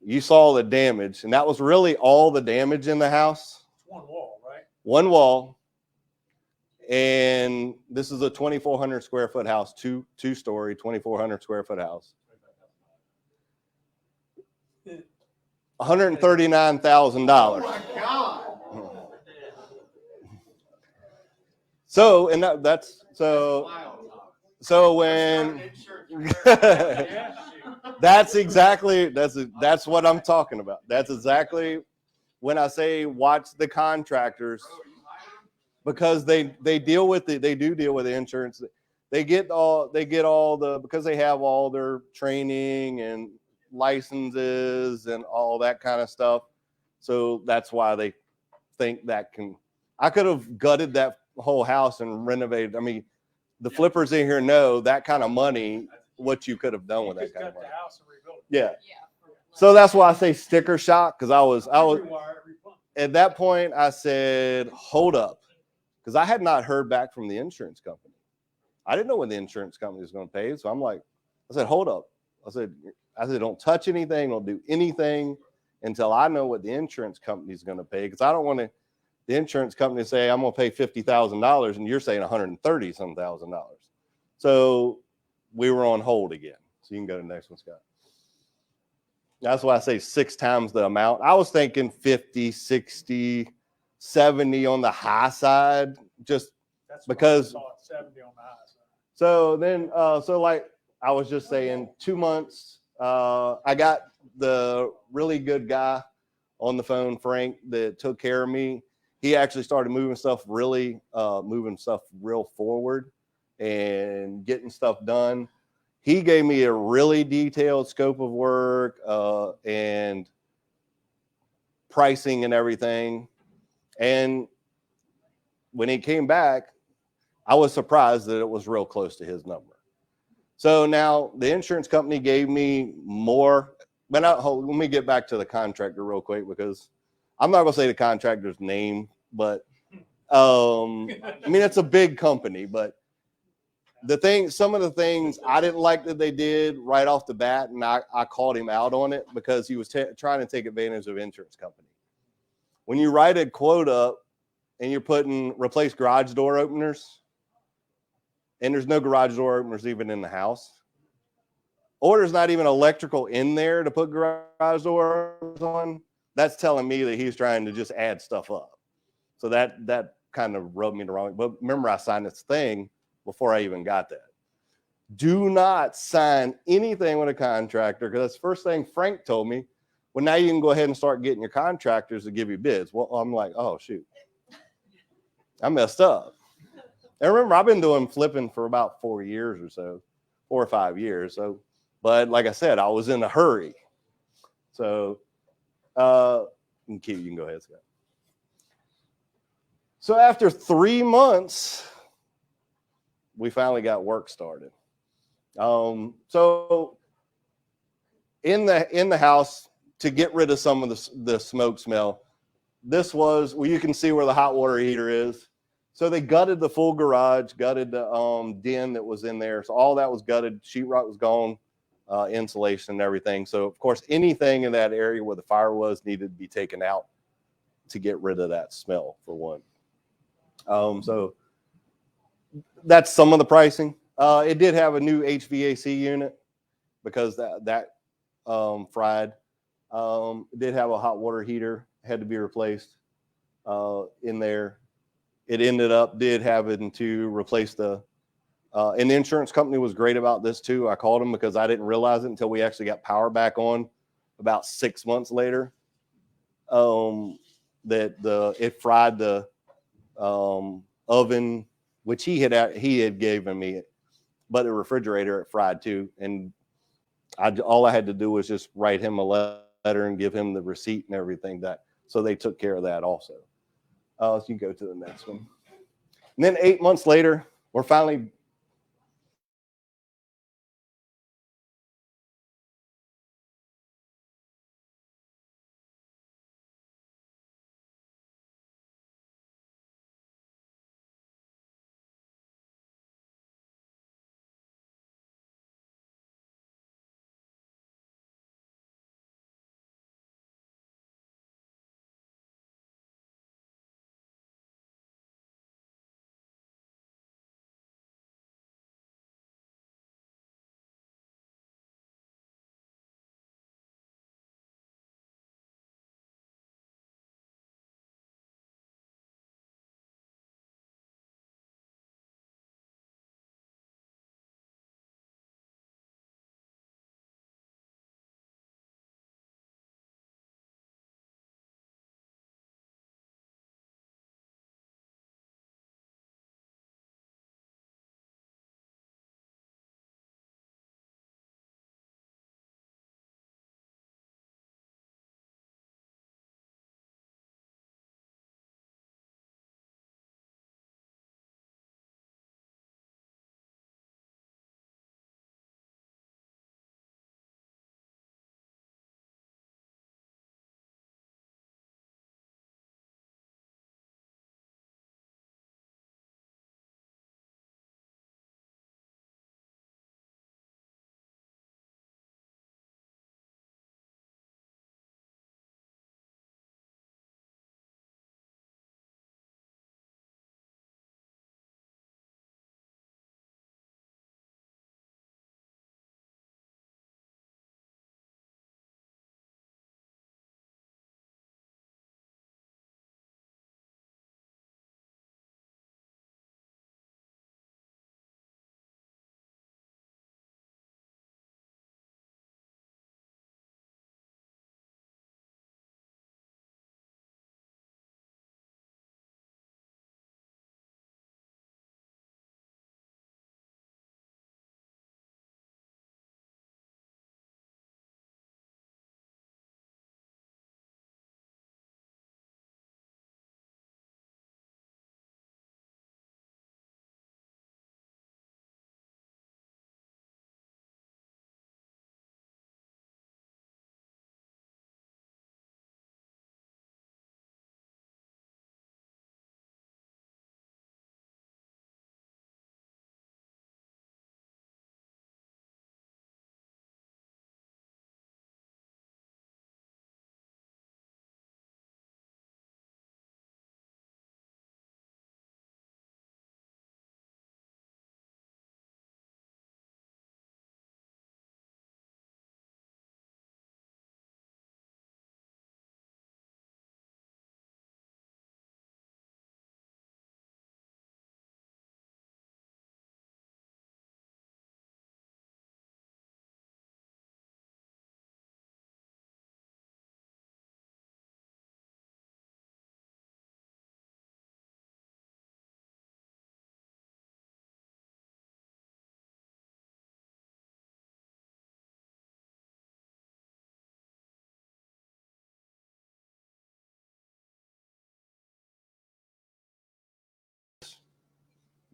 Speaker 8: You saw the damage, and that was really all the damage in the house.
Speaker 1: It's one wall, right?
Speaker 8: One wall. And this is a 2,400 square foot house, two-story, 2,400 square foot house. $139,000.
Speaker 6: Oh my God.
Speaker 8: So, and that's when that's what I'm talking about. That's exactly when I say watch the contractors, because they do deal with the insurance. They get all the, because they have all their training and licenses and all that kind of stuff. So that's why they think that I could have gutted that whole house and renovated. I mean, the flippers in here know that kind of money, what you could have done with that kind of money.
Speaker 1: The house and rebuilt it.
Speaker 8: Yeah. So that's why I say sticker shock, because I was at that point, I said, hold up, because I had not heard back from the insurance company. I didn't know when the insurance company was going to pay. So I said, hold up. I said, don't touch anything. Don't do anything until I know what the insurance company is going to pay, because I don't want the insurance company to say, I'm going to pay $50,000 and you're saying $130,000. So we were on hold again. So you can go to the next one, Scott. That's why I say 6 times the amount. I was thinking 50, 60. 70 on the high side, just
Speaker 1: That's
Speaker 8: because-
Speaker 1: what I thought, 70 on the high side.
Speaker 8: so then, so like I was just saying, 2 months, I got the really good guy on the phone, Frank, that took care of me. He actually started moving stuff real forward and getting stuff done. He gave me a really detailed scope of work and pricing and everything. And when he came back, I was surprised that it was real close to his number. So now the insurance company gave me more, but let me get back to the contractor real quick, because I'm not going to say the contractor's name, but I mean, it's a big company, but some of the things I didn't like that they did right off the bat, and I called him out on it because he was trying to take advantage of insurance company. When you write a quote up and you're putting replace garage door openers, and there's no garage door openers even in the house, or there's not even electrical in there to put garage doors on, that's telling me that he's trying to just add stuff up. So that kind of rubbed me the wrong way. But remember, I signed this thing before I even got that. Do not sign anything with a contractor, because that's the first thing Frank told me. Well, now you can go ahead and start getting your contractors to give you bids. Well, I'm like, oh, shoot. I messed up. And remember, I've been doing flipping for about 4 years or so, 4 or 5 years. So, but like I said, I was in a hurry. So, you can go ahead, Scott. So after 3 months, we finally got work started. So in the house, to get rid of some of the smoke smell, this was, well, you can see where the hot water heater is. So they gutted the full garage, gutted the den that was in there. So all that was gutted. Sheetrock was gone, insulation and everything. So of course, anything in that area where the fire was needed to be taken out to get rid of that smell, for one. So that's some of the pricing. It did have a new HVAC unit because that fried. It did have a hot water heater, had to be replaced in there. It ended up having to replace and the insurance company was great about this too. I called them because I didn't realize it until we actually got power back on about 6 months later. That it fried the oven, which he had given me, but the refrigerator it fried too. And all I had to do was just write him a letter and give him the receipt and everything. So they took care of that also. So you can go to the next one. And then 8 months later, we're finally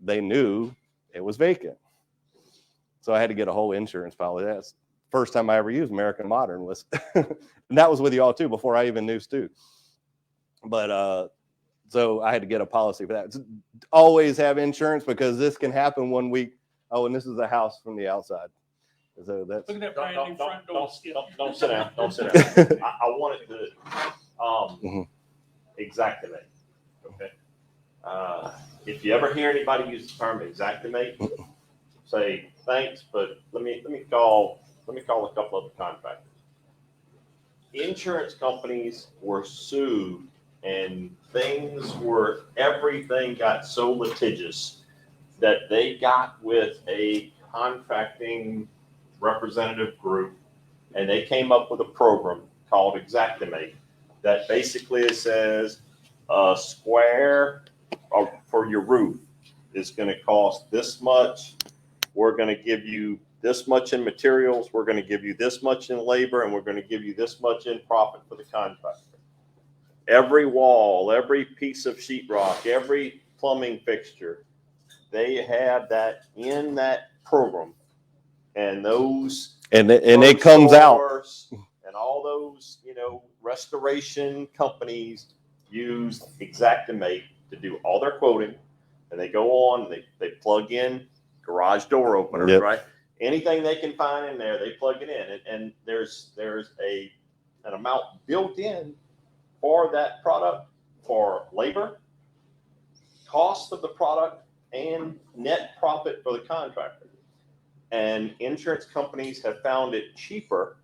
Speaker 8: they knew it was vacant. So I had to get a whole insurance policy. That's the first time I ever used American Modern was, and that was with y'all too, before I even knew Stu. But so I had to get a policy for that. Always have insurance because this can happen 1 week. Oh, and this is the house from the outside. So that's
Speaker 1: Look at that brand new front door.
Speaker 2: Don't sit down. Don't sit down. I wanted to
Speaker 8: Mhm.
Speaker 2: exactimate. Okay. If you ever hear anybody use the term exactimate, say thanks, but let me call a couple of the contractors. Insurance companies were sued, and everything got so litigious that they got with a contracting representative group, and they came up with a program called Exactimate that basically says a square for your roof is going to cost this much. We're going to give you this much in materials. We're going to give you this much in labor, and we're going to give you this much in profit for the contractor. Every wall, every piece of sheetrock, every plumbing fixture, they had that in that program. And those
Speaker 8: and it comes out.
Speaker 2: And all those, restoration companies use Exactimate to do all their quoting, and they go on, they plug in garage door openers,
Speaker 8: Yep.
Speaker 2: right? Anything they can find in there, they plug it in, and there's an amount built in for that product for labor, cost of the product, and net profit for the contractor. And insurance companies have found it cheaper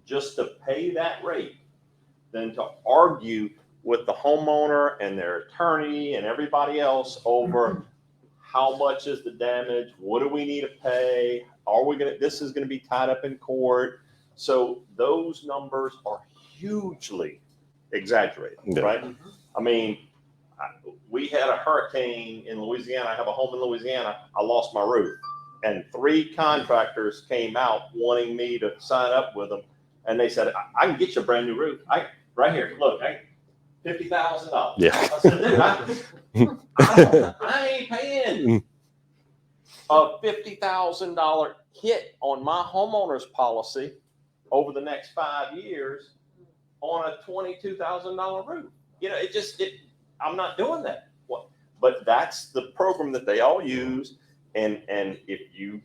Speaker 2: just to pay that rate than to argue with the homeowner and their attorney and everybody else over how much is the damage, what do we need to pay, this is going to be tied up in court. So those numbers are hugely exaggerated,
Speaker 8: Yeah.
Speaker 2: right? I mean, we had a hurricane in Louisiana. I have a home in Louisiana. I lost my roof. And 3 contractors came out wanting me to sign up with them. And they said, I can get you a brand new roof. Right here, look, $50,000.
Speaker 8: Yeah.
Speaker 2: I said, dude, I ain't paying a $50,000 hit on my homeowner's policy over the next 5 years on a $22,000 roof. I'm not doing that. But that's the program that they all use. And if you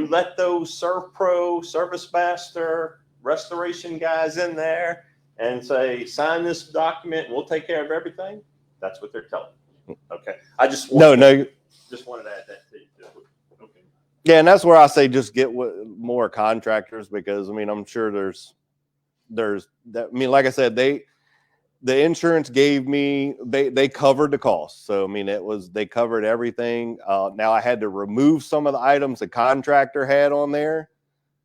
Speaker 2: let those ServPro, Service Master, restoration guys in there and say, sign this document and we'll take care of everything, that's what they're telling you. Okay. I just wanted to add that to you too. Okay.
Speaker 8: Yeah, and that's where I say just get more contractors because I'm sure there's that. Like I said, the insurance gave me they covered the cost. So they covered everything. Now I had to remove some of the items the contractor had on there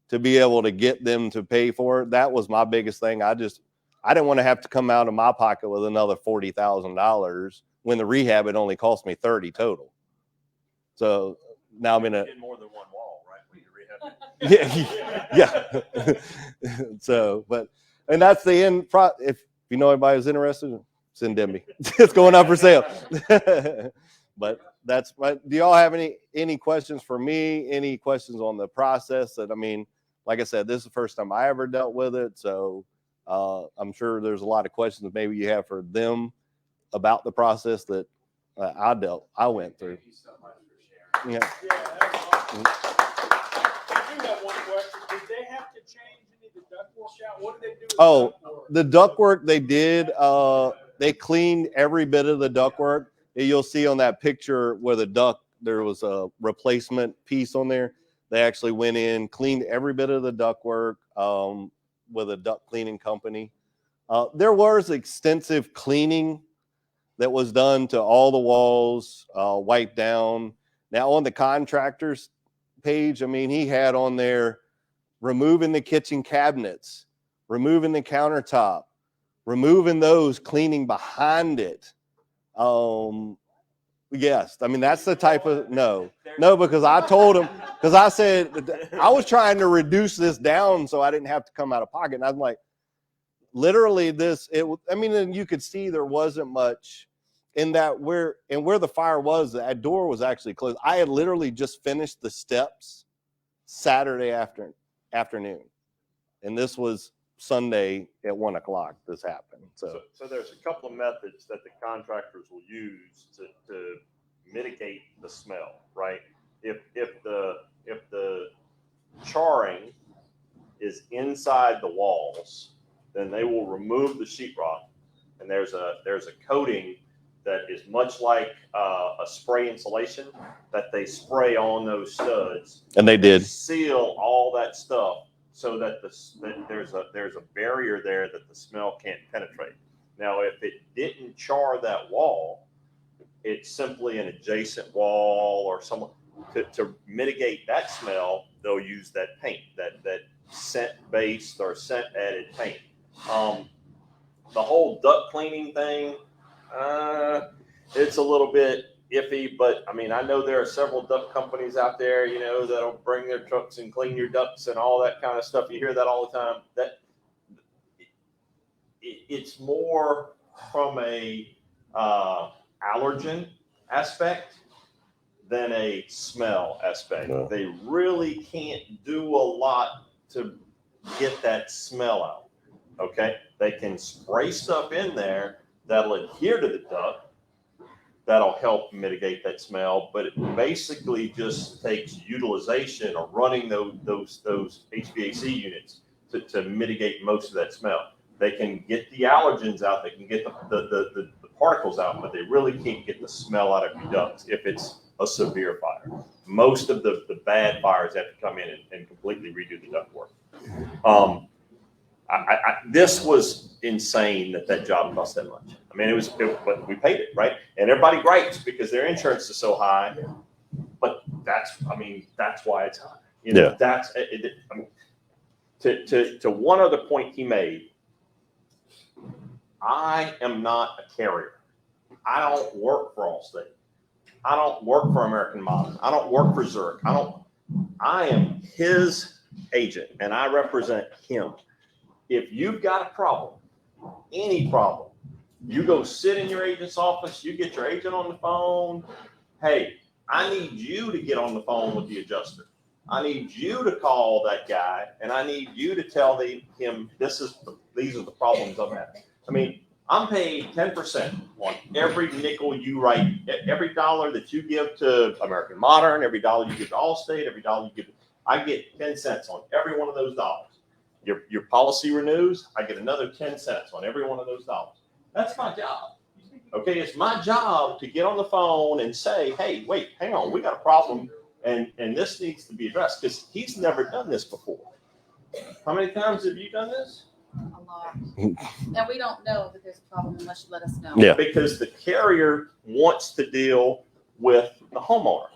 Speaker 8: to be able to get them to pay for it. That was my biggest thing. I didn't want to have to come out of my pocket with another $40,000 when the rehab had only cost me $30,000 total. So now I'm in a
Speaker 2: more than one wall, right? When you rehab.
Speaker 8: yeah. So, and that's the end. If you know anybody who's interested, send Demi. It's going up for sale. But that's do y'all have any questions for me? Any questions on the process? Like I said, this is the first time I ever dealt with it. So I'm sure there's a lot of questions maybe you have for them about the process that I went through.
Speaker 7: Thank you so much for sharing.
Speaker 8: Yeah.
Speaker 1: That's awesome. I do have one question. Did they have to change any of the ductwork out? What did they do with
Speaker 8: Oh,
Speaker 1: the ductwork?
Speaker 8: the ductwork they did, they cleaned every bit of the ductwork. You'll see on that picture where there was a replacement piece on there. They actually went in, cleaned every bit of the ductwork with a duct cleaning company. There was extensive cleaning that was done to all the walls, wiped down. Now on the contractor's page, he had on there removing the kitchen cabinets, removing the countertop, removing those, cleaning behind it. Yes, that's the type of no, because I told him, because I said I was trying to reduce this down so I didn't have to come out of pocket. And I'm like, literally and you could see there wasn't much in that where the fire was, that door was actually closed. I had literally just finished the steps Saturday afternoon, and this was Sunday at 1 o'clock. This happened. So
Speaker 2: there's a couple of methods that the contractors will use to mitigate the smell, right? If the charring is inside the walls, then they will remove the sheetrock, and there's a coating that is much like a spray insulation that they spray on those studs,
Speaker 8: and they did.
Speaker 2: seal all that stuff so that there's a barrier there that the smell can't penetrate. Now, if it didn't char that wall, it's simply an adjacent wall or someone to mitigate that smell. They'll use that paint, that scent based or scent added paint. The whole duct cleaning thing, it's a little bit iffy, but I mean, I know there are several duct companies out there, you know, that'll bring their trucks and clean your ducts and all that kind of stuff. You hear that all the time. That it's more from a allergen aspect than a smell aspect.
Speaker 8: No.
Speaker 2: They really can't do a lot to get that smell out. Okay, they can spray stuff in there that'll adhere to the duct, that'll help mitigate that smell, but it basically just takes utilization or running those HVAC units to mitigate most of that smell. They can get the allergens out, they can get the particles out, but they really can't get the smell out of your ducts if it's a severe fire. Most of the bad fires have to come in and completely redo the ductwork. This was insane that job cost that much. I mean, but we paid it, right? And everybody gripes because their insurance is so high, but that's why it's high. You know, that's it. I mean, to one other point he made, I am not a carrier. I don't work for Allstate. I don't work for American Modern. I don't work for Zurich. I am his agent and I represent him. If you've got a problem, any problem, you go sit in your agent's office, you get your agent on the phone. Hey, I need you to get on the phone with the adjuster. I need you to call that guy and I need you to tell him these are the problems I'm having. I mean, I'm paid 10% on every nickel you write, every dollar that you give to American Modern, every dollar you give to Allstate, every dollar you give, I get 10 cents on every one of those dollars. Your policy renews, I get another 10 cents on every one of those dollars. That's my job. Okay, it's my job to get on the phone and say, hey, wait, hang on, we got a problem and this needs to be addressed because he's never done this before. How many times have you done this?
Speaker 3: A lot. And we don't know that there's a problem unless you let us know.
Speaker 8: Yeah.
Speaker 2: Because the carrier wants to deal with the homeowner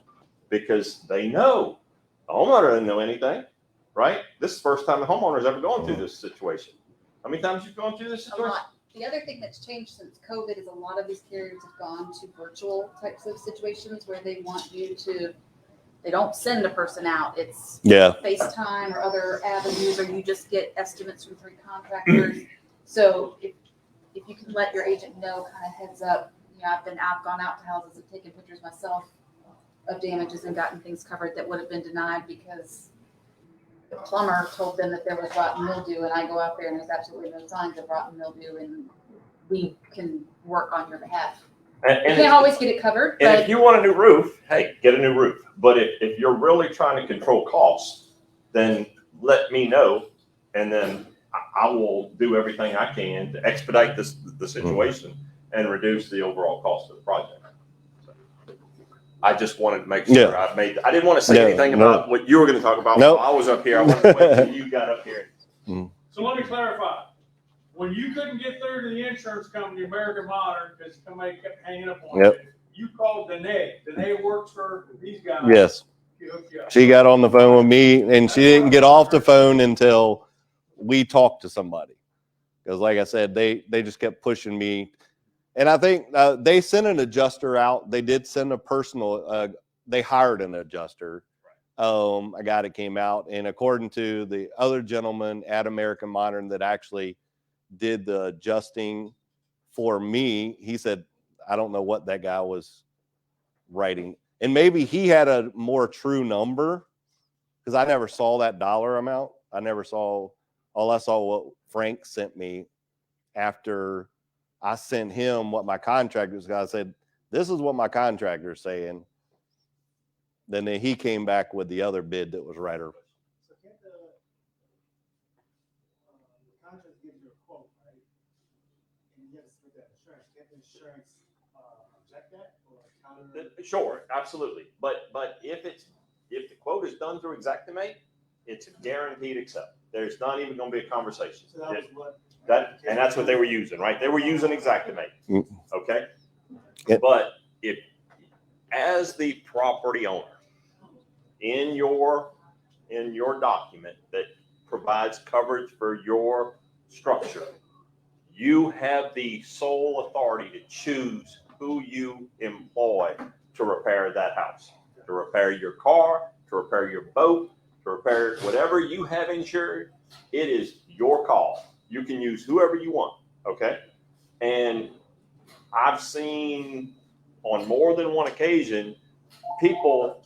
Speaker 2: because they know the homeowner doesn't know anything, right? This is the first time the homeowner's ever gone through this situation. How many times you've gone through this
Speaker 3: A
Speaker 2: situation?
Speaker 3: lot. The other thing that's changed since COVID is a lot of these carriers have gone to virtual types of situations where they want you to, they don't send a person out. It's FaceTime or other avenues, or you just get estimates from 3 contractors. So if you can let your agent know kind of heads up, you know, I've gone out to houses and taken pictures myself of damages and gotten things covered that would have been denied because the plumber told them that there was rotten mildew, and I go out there and there's absolutely no signs of rotten mildew, and we can work on your behalf.
Speaker 2: And
Speaker 3: you can't always get it covered.
Speaker 2: And
Speaker 3: but
Speaker 2: if you want a new roof, hey, get a new roof. But if you're really trying to control costs, then let me know, and then I will do everything I can to expedite the situation and reduce the overall cost of the project. I just wanted to make sure I didn't want to say anything about what you were going to talk about while I was up here. I wanted to wait till you got up here.
Speaker 1: So let me clarify. When you couldn't get through to the insurance company, American Modern, because somebody kept hanging up on you, you called Danae. Danae works for these guys.
Speaker 8: Yes. She got on the phone with me and she didn't get off the phone until we talked to somebody. Because like I said, they just kept pushing me. And I think they sent an adjuster out. They did send a personal, they hired an adjuster, a guy that came out. And according to the other gentleman at American Modern that actually did the adjusting for me, he said, I don't know what that guy was writing. And maybe he had a more true number because I never saw that dollar amount. I never saw, all I saw what Frank sent me after I sent him what my contractor's guy said, this is what my contractor's saying. Then he came back with the other bid that was right.
Speaker 6: So can't the contract gives you a quote, right? And you have to split that insurance. Can't the insurance object that or counter?
Speaker 2: Sure, absolutely. But if the quote is done through Xactimate, it's a guaranteed accept. There's not even going to be a conversation.
Speaker 6: So that was what.
Speaker 2: And that's what they were using, right? They were using Xactimate. Okay.
Speaker 8: Yep.
Speaker 2: But if, as the property owner, in your document that provides coverage for your structure, you have the sole authority to choose who you employ to repair that house, to repair your car, to repair your boat, to repair whatever you have insured. It is your call. You can use whoever you want, okay? And I've seen on more than one occasion people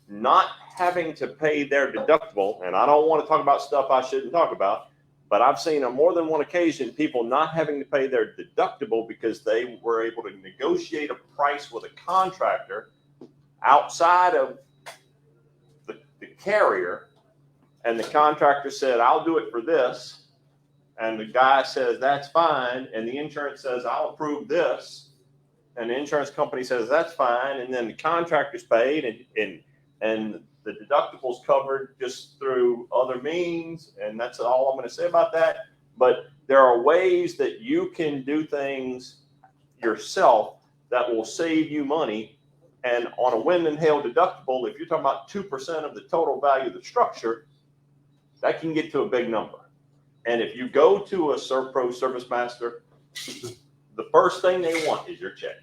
Speaker 2: not having to pay their deductible, and I don't want to talk about stuff I shouldn't talk about, but I've seen on more than one occasion people not having to pay their deductible because they were able to negotiate a price with a contractor outside of the carrier, and the contractor said, I'll do it for this. And the guy says, that's fine. And the insurance says, I'll approve this. And the insurance company says, that's fine. And then the contractor's paid and the deductible's covered just through other means. And that's all I'm going to say about that. But there are ways that you can do things yourself that will save you money. And on a wind and hail deductible, if you're talking about 2% of the total value of the structure, that can get to a big number. And if you go to a ServPro Service Master, the first thing they want is your check.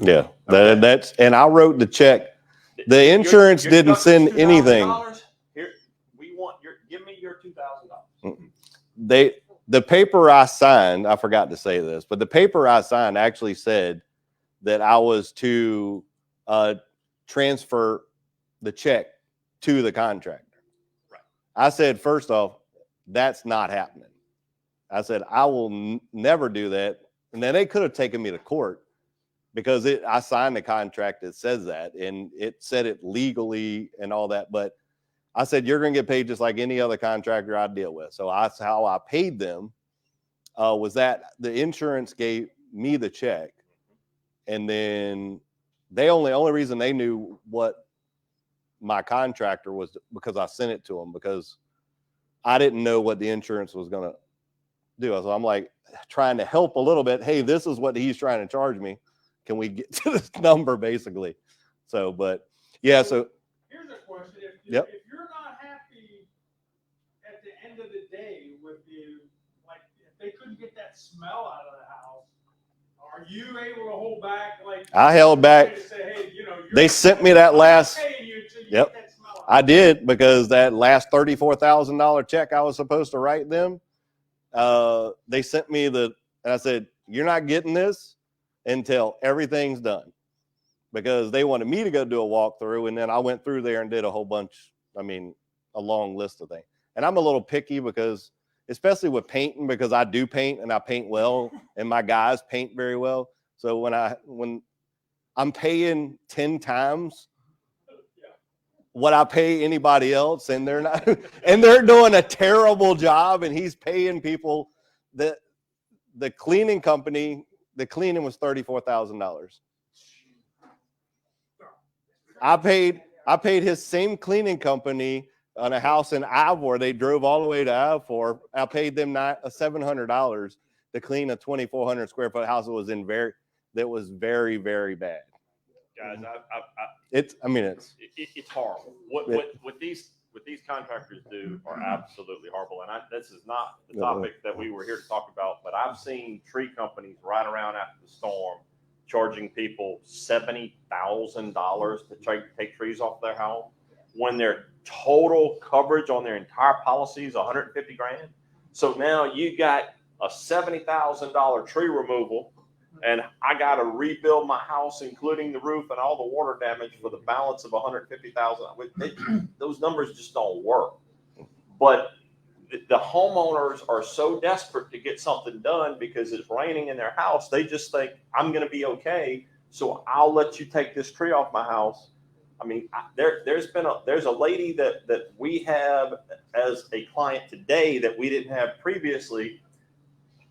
Speaker 8: Yeah,
Speaker 2: Okay.
Speaker 8: that's, and I wrote the check. The insurance
Speaker 2: Your
Speaker 8: didn't send
Speaker 2: deductible's
Speaker 8: anything.
Speaker 2: $2,000. Here, give me your $2,000.
Speaker 8: The paper I signed, I forgot to say this, but the paper I signed actually said that I was to transfer the check to the contractor.
Speaker 2: Right.
Speaker 8: I said, first off, that's not happening. I said, I will never do that. And then they could have taken me to court because I signed the contract that says that, and it said it legally and all that. But I said, you're going to get paid just like any other contractor I deal with. So that's how I paid them, was that the insurance gave me the check. And then the only reason they knew what my contractor was because I sent it to them, because I didn't know what the insurance was going to do. So I'm like trying to help a little bit. Hey, this is what he's trying to charge me. Can we get to this number basically? So, but yeah, so.
Speaker 1: Here's a question. If
Speaker 8: Yep.
Speaker 1: you're not happy at the end of the day with like if they couldn't get that smell out of the house, are you able to hold back? Like
Speaker 8: I held back.
Speaker 1: to say, hey,
Speaker 8: They sent me that last.
Speaker 1: paying you until you
Speaker 8: Yep.
Speaker 1: get that smell out.
Speaker 8: I did, because that last $34,000 check I was supposed to write them, they sent me and I said, you're not getting this until everything's done, because they wanted me to go do a walkthrough. And then I went through there and did a whole bunch, a long list of things. And I'm a little picky because, especially with painting, because I do paint and I paint well and my guys paint very well. So when I'm paying 10 times what I pay anybody else, and they're not, and they're doing a terrible job, and he's paying people that the cleaning company, the cleaning was $34,000. I paid his same cleaning company on a house in Ivor. They drove all the way to Ivor. I paid them $700 to clean a 2,400 square foot house that was very, very bad.
Speaker 2: Guys,
Speaker 8: It's
Speaker 2: horrible. What these contractors do are absolutely horrible. And this is not the topic that we were here to talk about, but I've seen tree companies right around after the storm charging people $70,000 to take trees off their home when their total coverage on their entire policy is $150,000. So now you got a $70,000 tree removal and I got to rebuild my house, including the roof and all the water damage for the balance of $150,000. Those numbers just don't work. But the homeowners are so desperate to get something done because it's raining in their house. They just think, I'm going to be okay, so I'll let you take this tree off my house. I mean, there's a lady that we have as a client today that we didn't have previously,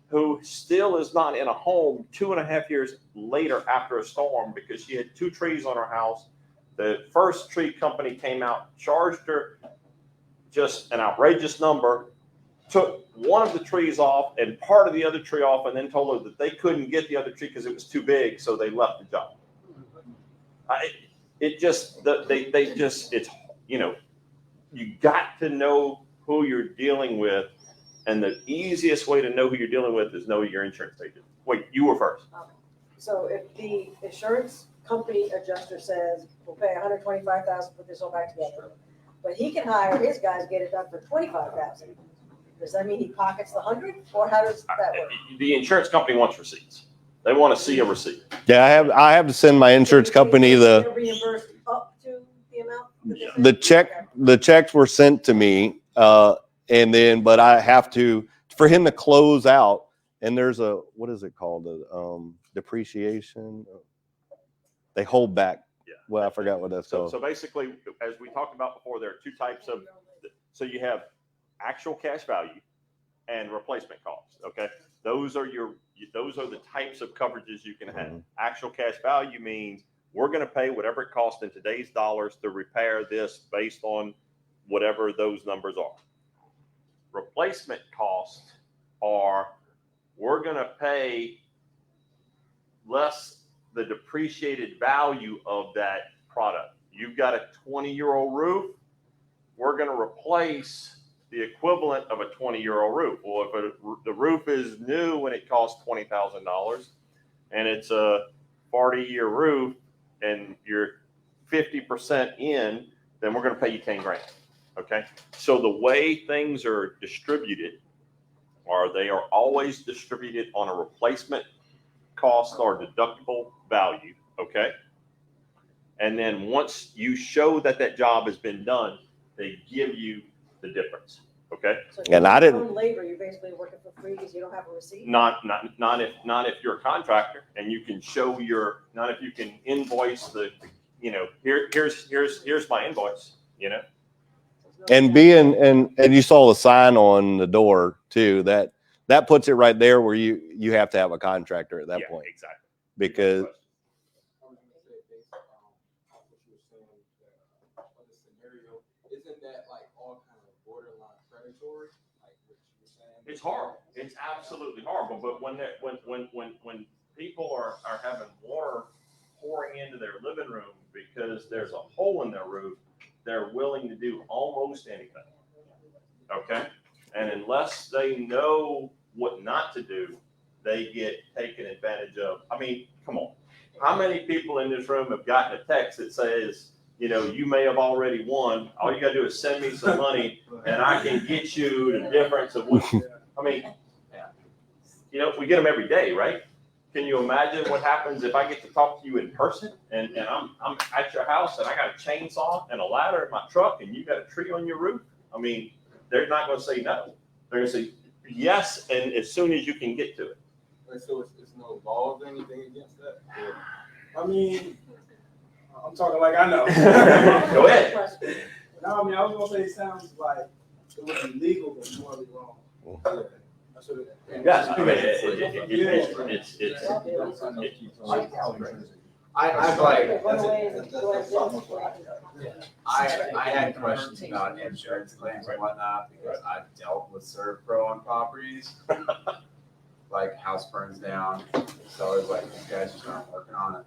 Speaker 2: who still is not in a home 2.5 years later after a storm because she had 2 trees on her house. The first tree company came out, charged her just an outrageous number, took one of the trees off and part of the other tree off, and then told her that they couldn't get the other tree because it was too big, so they left the job. It's, you got to know who you're dealing with. And the easiest way to know who you're dealing with is know your insurance agent. Wait, you were first.
Speaker 5: So if the insurance company adjuster says, we'll pay $125,000, put this all back together, but he can hire his guys, get it done for $25,000. Does that mean he pockets the 100, or how does that work?
Speaker 2: The insurance company wants receipts. They want to see a receipt.
Speaker 8: Yeah, I have to send my insurance company
Speaker 5: They're reimbursed up to the amount?
Speaker 8: the checks were sent to me, and then, but I have to, for him to close out, and there's a, what is it called? Depreciation. They hold back.
Speaker 2: Yeah.
Speaker 8: Well, I forgot what that's called.
Speaker 2: So basically, as we talked about before, there are 2 types of, so you have actual cash value and replacement costs. Okay. Those are the types of coverages you can have.
Speaker 8: Mm-hmm.
Speaker 2: Actual cash value means we're going to pay whatever it costs in today's dollars to repair this based on whatever those numbers are. Replacement costs are, we're going to pay less the depreciated value of that product. You've got a 20-year-old roof. We're going to replace the equivalent of a 20-year-old roof. Well, if the roof is new and it costs $20,000 and it's a 40-year roof and you're 50% in, then we're going to pay you 10 grand. Okay. So the way things are distributed are they are always distributed on a replacement cost or deductible value. Okay. And then once you show that that job has been done, they give you the difference. Okay.
Speaker 5: So
Speaker 8: And I didn't-
Speaker 5: own labor, you're basically working for free because you don't have a receipt?
Speaker 2: Not if you're a contractor and you can show not if you can invoice the, here's my invoice,
Speaker 8: And being, and you saw the sign on the door too, that puts it right there where you have to have a contractor at that point.
Speaker 2: Exactly.
Speaker 8: Because
Speaker 7: I was gonna say, based on what you were saying, for the scenario, isn't that like all kind of borderline predatory? Like what you were saying?
Speaker 2: It's horrible. It's absolutely horrible. But when people are having water pouring into their living room because there's a hole in their roof, they're willing to do almost anything. Okay? And unless they know what not to do, they get taken advantage of. I mean, come on. How many people in this room have gotten a text that says, you may have already won. All you got to do is send me some money and I can get you the difference of what, I mean, we get them every day, right? Can you imagine what happens if I get to talk to you in person and I'm at your house and I got a chainsaw and a ladder in my truck and you got a tree on your roof? I mean, they're not going to say no. They're going to say yes, and as soon as you can get to it.
Speaker 7: Like, so it's no laws or anything against that?
Speaker 9: I mean, I'm talking like I know.
Speaker 2: Go ahead.
Speaker 9: No, I mean, I was gonna say it sounds like it would be legal, but morally wrong. Yeah. That's what it is.
Speaker 2: Yes, I mean,
Speaker 7: I've like,
Speaker 5: Run away and go ahead and
Speaker 7: I had questions about insurance claims and whatnot because I've dealt with ServPro on properties. Like house burns down, so it's like these guys just aren't working on it.